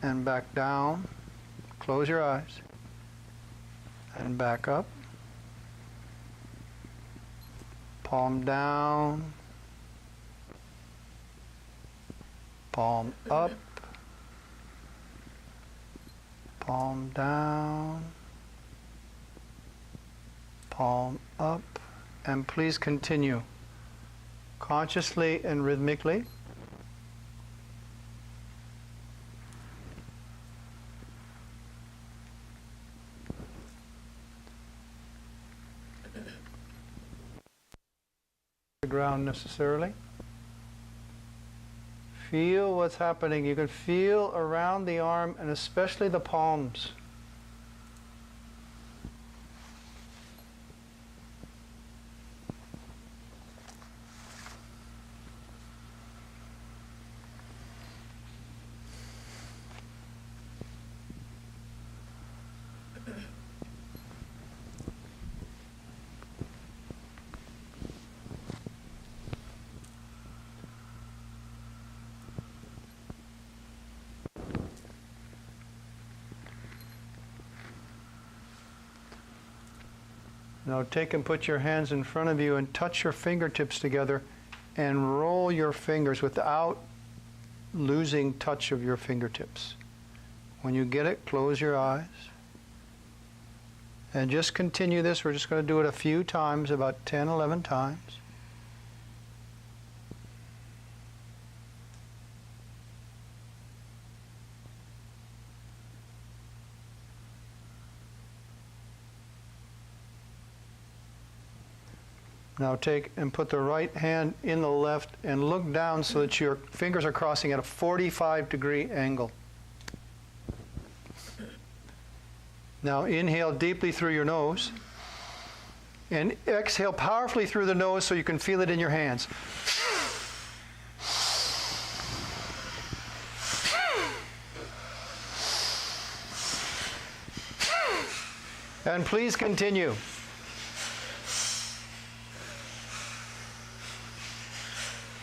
And back down. Close your eyes. And back up. Palm down. Palm up. Palm down. Palm up. And please continue. Consciously and rhythmically. Ground necessarily. Feel what's happening. You can feel around the arm and especially the palms. Now take and put your hands in front of you and touch your fingertips together and roll your fingers without losing touch of your fingertips. When you get it, close your eyes. And just continue this. We're just going to do it a few times, about 10, 11 times. Now take and put the right hand in the left and look down so that your fingers are crossing at a 45-degree angle. Now inhale deeply through your nose and exhale powerfully through the nose so you can feel it in your hands. And please continue.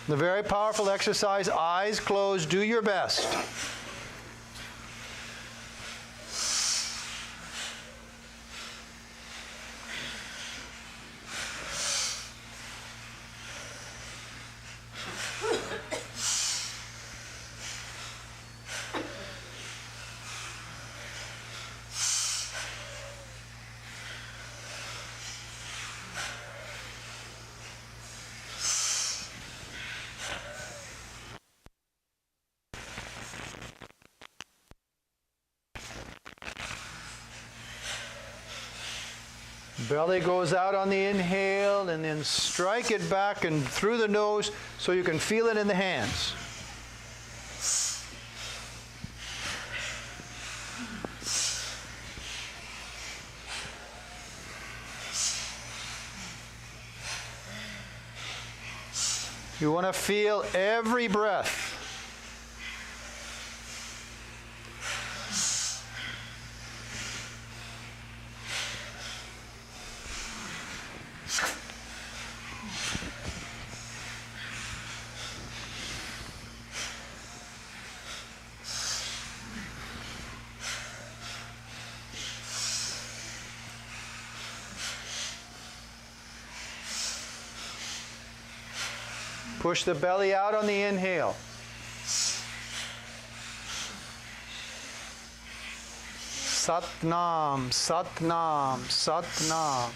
The very powerful exercise, eyes closed, do your best. Belly goes out on the inhale, and then strike it back and through the nose so you can feel it in the hands. You want to feel every breath. Push the belly out on the inhale. Satnam, Satnam, Satnam.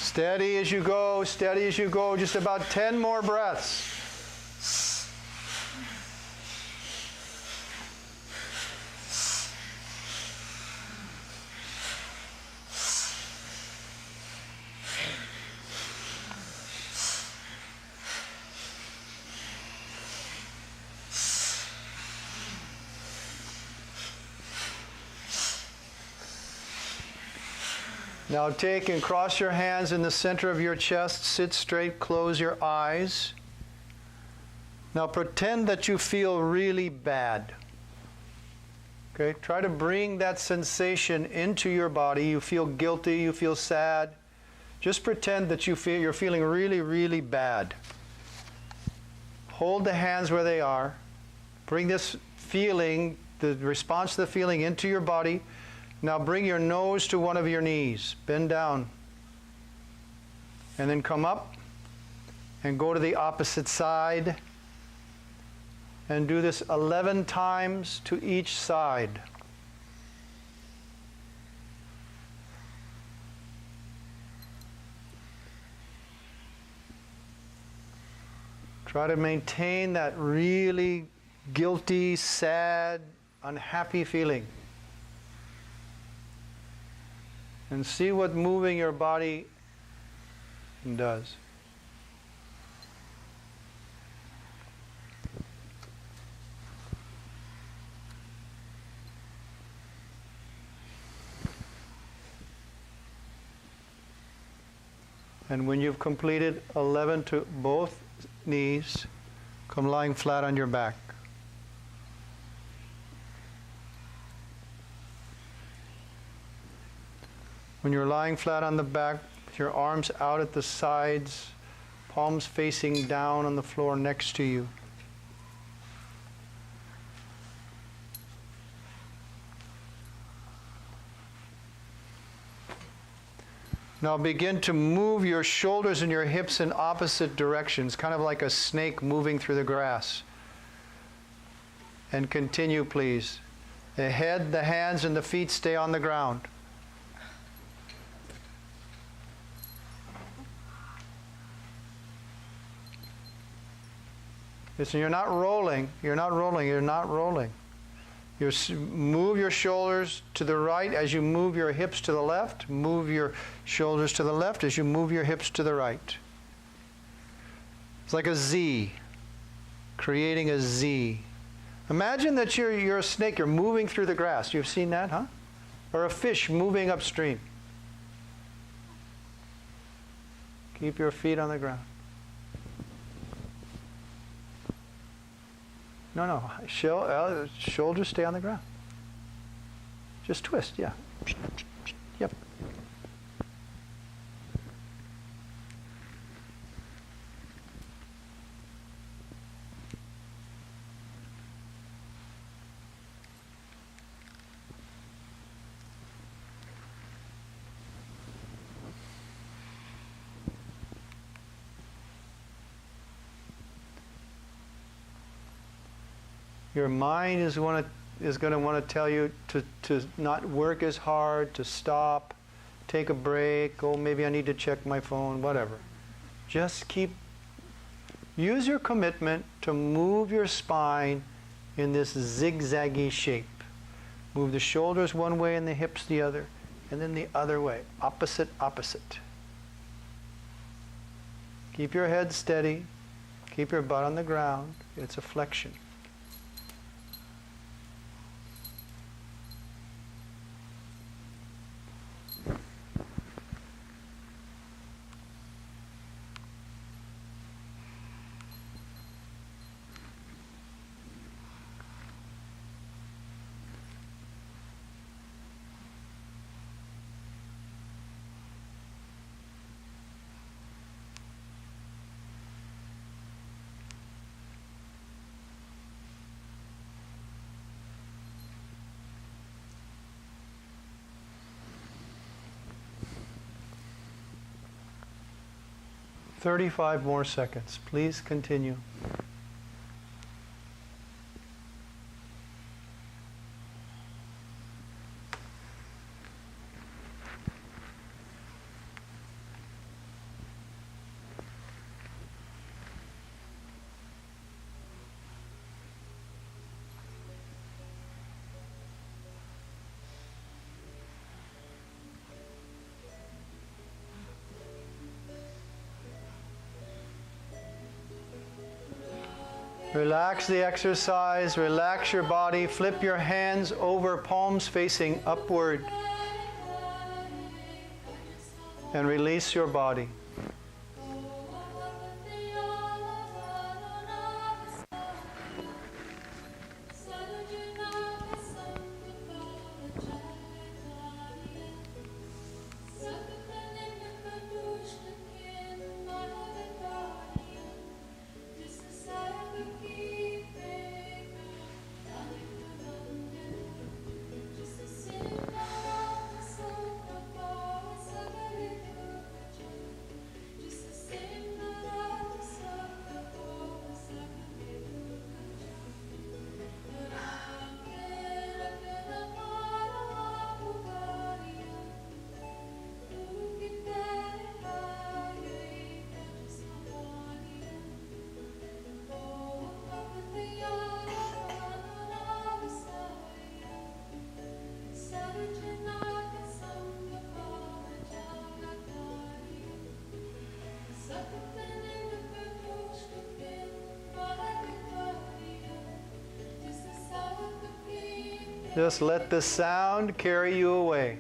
Steady as you go, steady as you go. Just about 10 more breaths. Now take and cross your hands in the center of your chest. Sit straight, close your eyes. Now pretend that you feel really bad. Okay, try to bring that sensation into your body. You feel guilty, you feel sad. Just pretend that you're feeling really, really bad. Hold the hands where they are. Bring this feeling, the response to the feeling, into your body. Now bring your nose to one of your knees. Bend down. And then come up and go to the opposite side. And do this 11 times to each side. Try to maintain that really guilty, sad, unhappy feeling. And see what moving your body does. And when you've completed 11 to both knees, come lying flat on your back. When you're lying flat on the back, with your arms out at the sides, palms facing down on the floor next to you. Now begin to move your shoulders and your hips in opposite directions, kind of like a snake moving through the grass. And continue, please. The head, the hands, and the feet stay on the ground. Listen, you're not rolling, you're not rolling, you're not rolling. Move your shoulders to the right as you move your hips to the left. Move your shoulders to the left as you move your hips to the right. It's like a Z, creating a Z. Imagine that you're a snake, you're moving through the grass. You've seen that, huh? Or a fish moving upstream. Keep your feet on the ground. No. Shoulders stay on the ground. Just twist, yeah. Yep. Your mind is going to is going to want to tell you to not work as hard, to stop, take a break, oh, maybe I need to check my phone, whatever. Just use your commitment to move your spine in this zigzaggy shape. Move the shoulders one way and the hips the other, and then the other way, opposite, opposite. Keep your head steady, keep your butt on the ground. It's a flexion. "35 more seconds. Please continue." Relax the exercise, relax your body, flip your hands over, palms facing upward, and release your body. Just let the sound carry you away.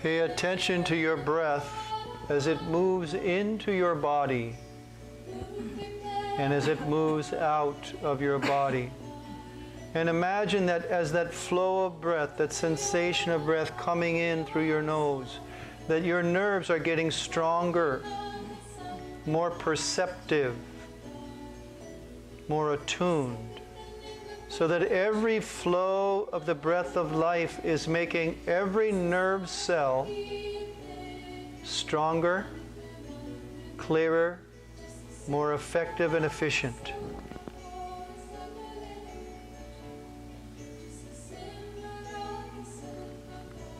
Pay attention to your breath as it moves into your body and as it moves out of your body. And imagine that as that flow of breath, that sensation of breath coming in through your nose, that your nerves are getting stronger, more perceptive, more attuned, so that every flow of the breath of life is making every nerve cell stronger, clearer, more effective and efficient.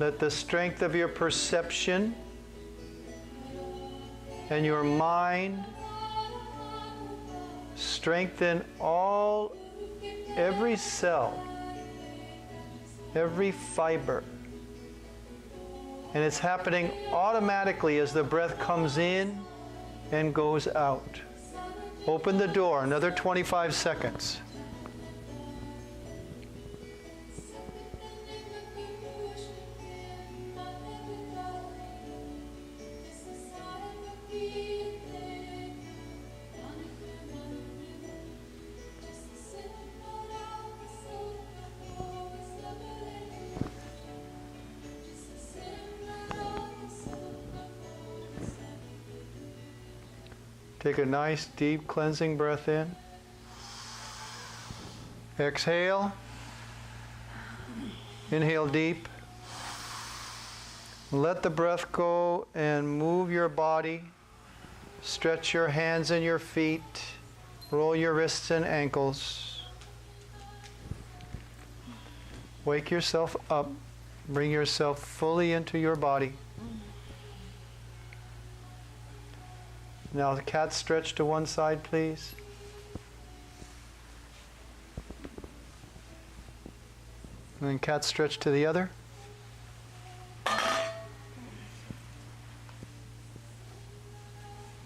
Let the strength of your perception and your mind strengthen every cell, every fiber. And it's happening automatically as the breath comes in and goes out. Open the door, another 25 seconds. Take a nice deep cleansing breath in. Exhale. Inhale deep. Let the breath go and move your body. Stretch your hands and your feet. Roll your wrists and ankles. Wake yourself up. Bring yourself fully into your body. Now the cat stretch to one side, please. And then cat stretch to the other.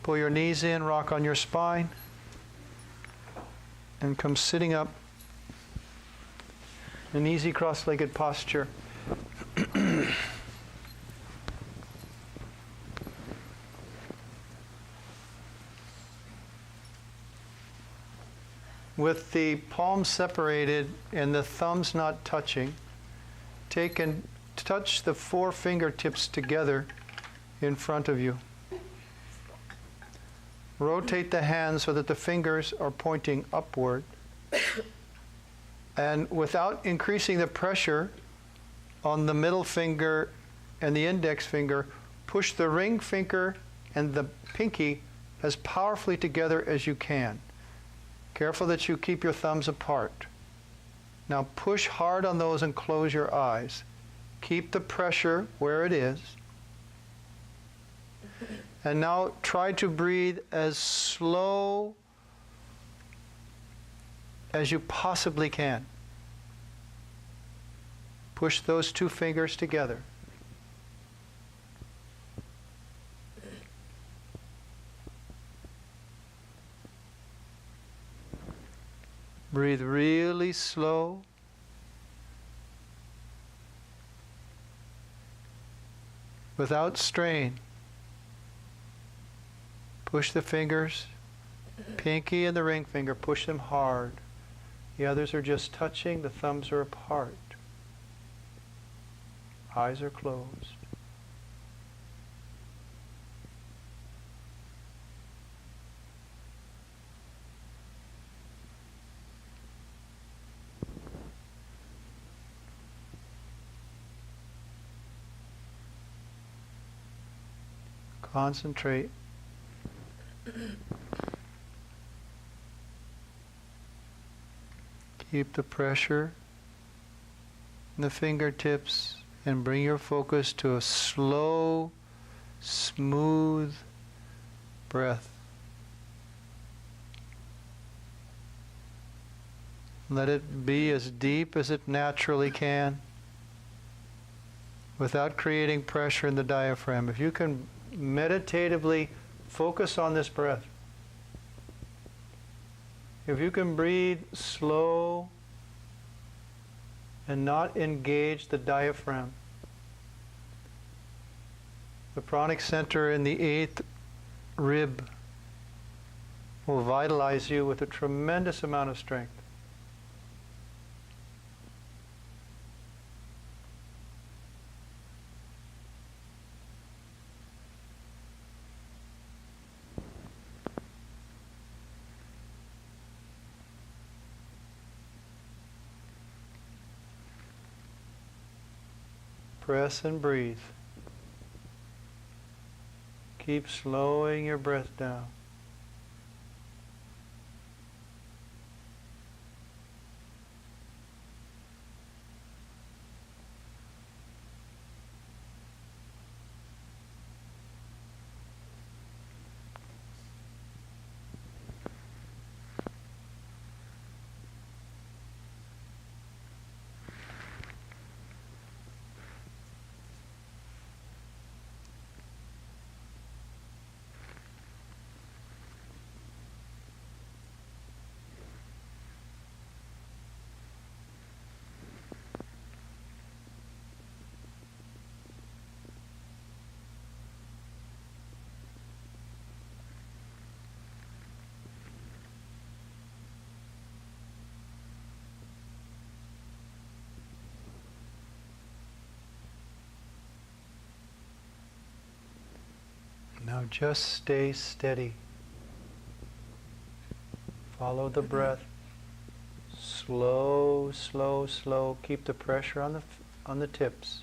Pull your knees in, rock on your spine, and come sitting up. An easy cross-legged posture. With the palms separated and the thumbs not touching, take and touch the 4 fingertips together in front of you. Rotate the hands so that the fingers are pointing upward. And without increasing the pressure on the middle finger and the index finger, push the ring finger and the pinky as powerfully together as you can. Careful that you keep your thumbs apart. Now push hard on those and close your eyes. Keep the pressure where it is. And now try to breathe as slow as you possibly can. Push those 2 fingers together. Breathe really slow. Without strain. Push the fingers, pinky and the ring finger, push them hard. The others are just touching, the thumbs are apart. Eyes are closed. Concentrate. Keep the pressure in the fingertips and bring your focus to a slow, smooth breath. Let it be as deep as it naturally can without creating pressure in the diaphragm. If you can meditatively focus on this breath, if you can breathe slow and not engage the diaphragm, The pranic center in the 8th rib will vitalize you with a tremendous amount of strength. Press and breathe. Keep slowing your breath down. Now just stay steady. Follow the breath. Slow, slow, slow. Keep the pressure on the tips.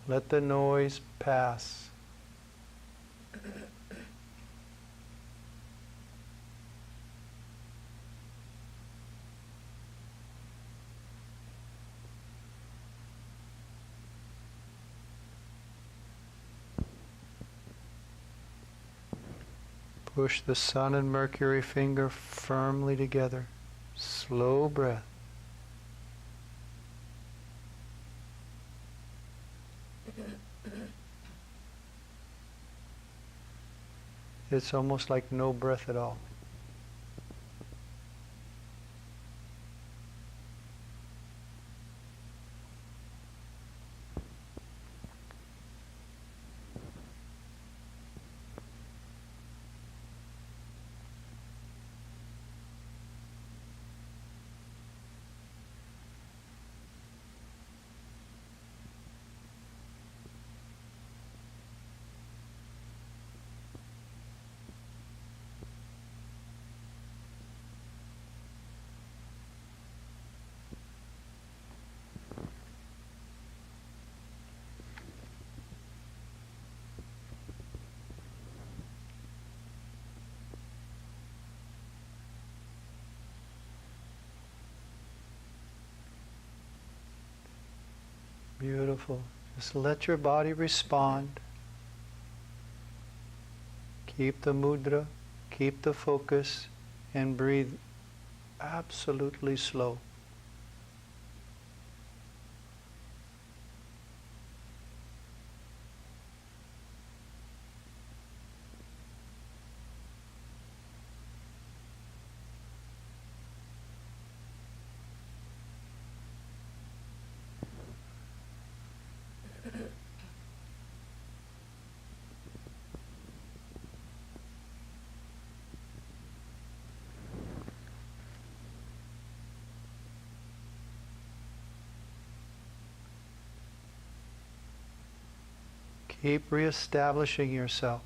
Let the noise pass. Push the Sun and Mercury finger firmly together. Slow breath. It's almost like no breath at all. Beautiful. Just let your body respond. Keep the mudra, keep the focus, and breathe absolutely slow. Keep reestablishing yourself.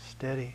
Steady.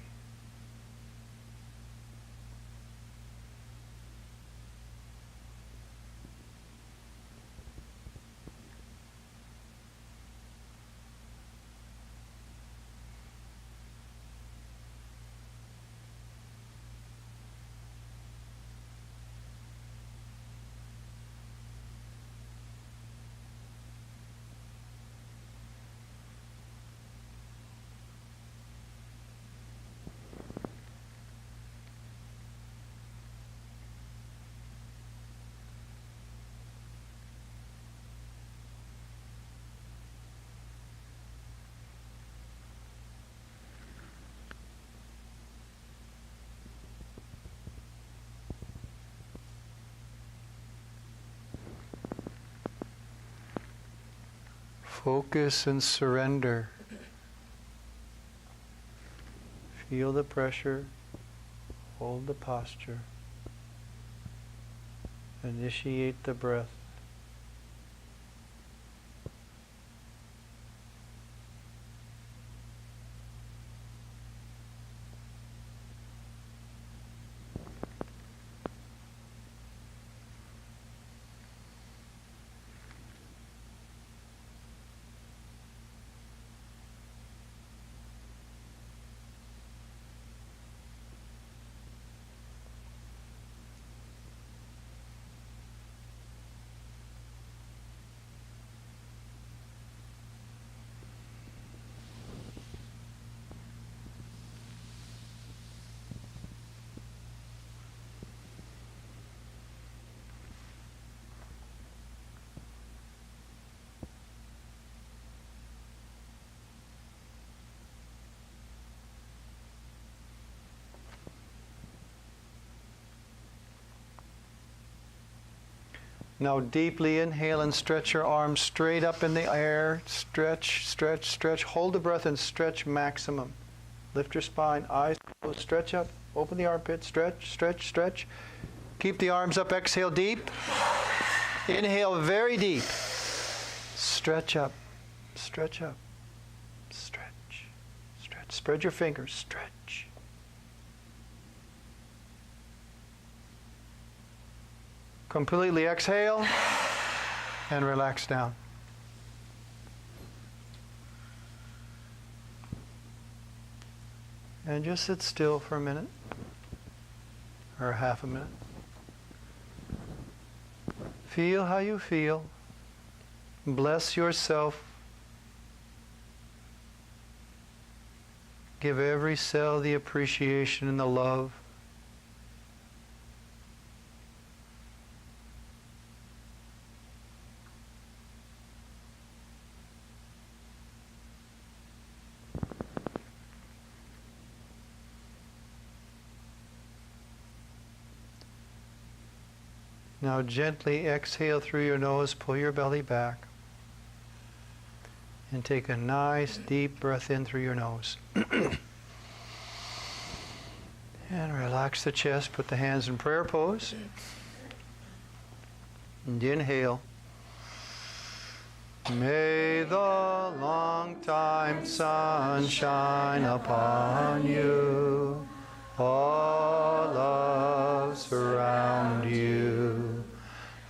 Focus and surrender. Feel the pressure. Hold the posture. Initiate the breath. Now deeply inhale and stretch your arms straight up in the air. Stretch, stretch, stretch. Hold the breath and stretch maximum. Lift your spine, eyes closed, stretch up. Open the armpit, stretch, stretch, stretch. Keep the arms up, exhale deep. Inhale very deep. Stretch up, stretch up. Stretch, stretch. Spread your fingers, stretch. Completely exhale and relax down. And just sit still for a minute or half a minute. Feel how you feel. Bless yourself. Give every cell the appreciation and the love. Now gently exhale through your nose, pull your belly back, and take a nice deep breath in through your nose. And relax the chest, put the hands in prayer pose. And inhale. May the long time sun shine upon you, all love surround you,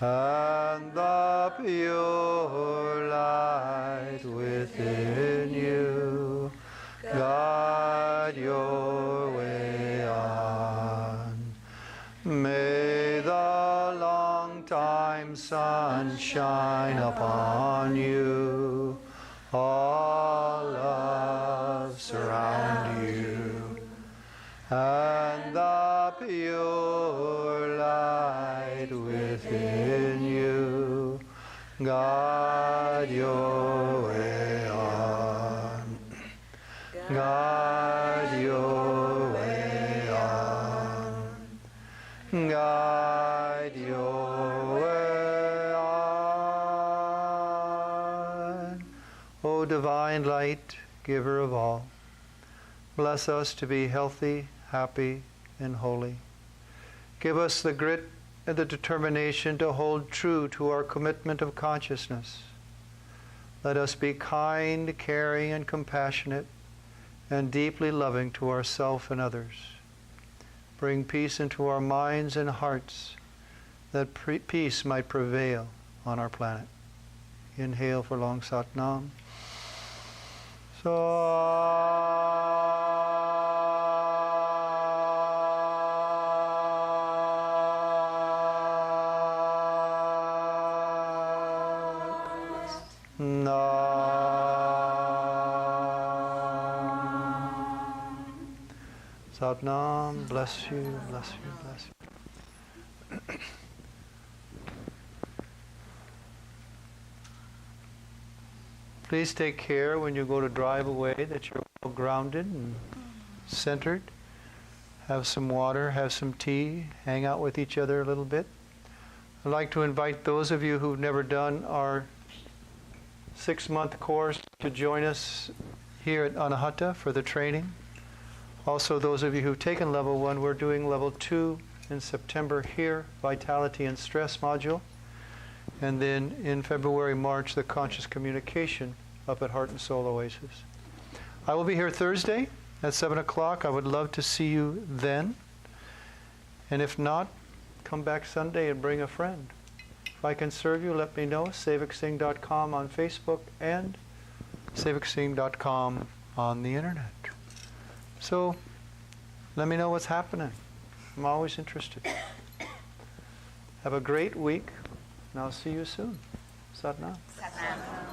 and the pure light within you guide your way on. May the long time sun shine upon you, all love surround you, and the pure light within you guide your way on. Guide your way on. Guide your way on. O divine light, giver of all, bless us to be healthy, happy, and holy. Give us the grit and the determination to hold true to our commitment of consciousness. Let us be kind, caring, and compassionate, and deeply loving to ourselves and others. Bring peace into our minds and hearts, that peace might prevail on our planet. Inhale for long Sat Nam. Sat Nam, bless you, bless you, bless you. Please take care when you go to drive away that you're well grounded and centered. Have some water, have some tea, hang out with each other a little bit. I'd like to invite those of you who've never done our 6-month course to join us here at Anahata for the training. Also, those of you who've taken level 1, we're doing level 2 in September here, Vitality and Stress module. And then in February, March, the Conscious Communication up at Heart and Soul Oasis. I will be here Thursday at 7 o'clock. I would love to see you then. And if not, come back Sunday and bring a friend. If I can serve you, let me know. SevakSingh.com on Facebook and SevakSingh.com on the internet. So let me know what's happening. I'm always interested. Have a great week, and I'll see you soon. Sat Nam. Sat Nam.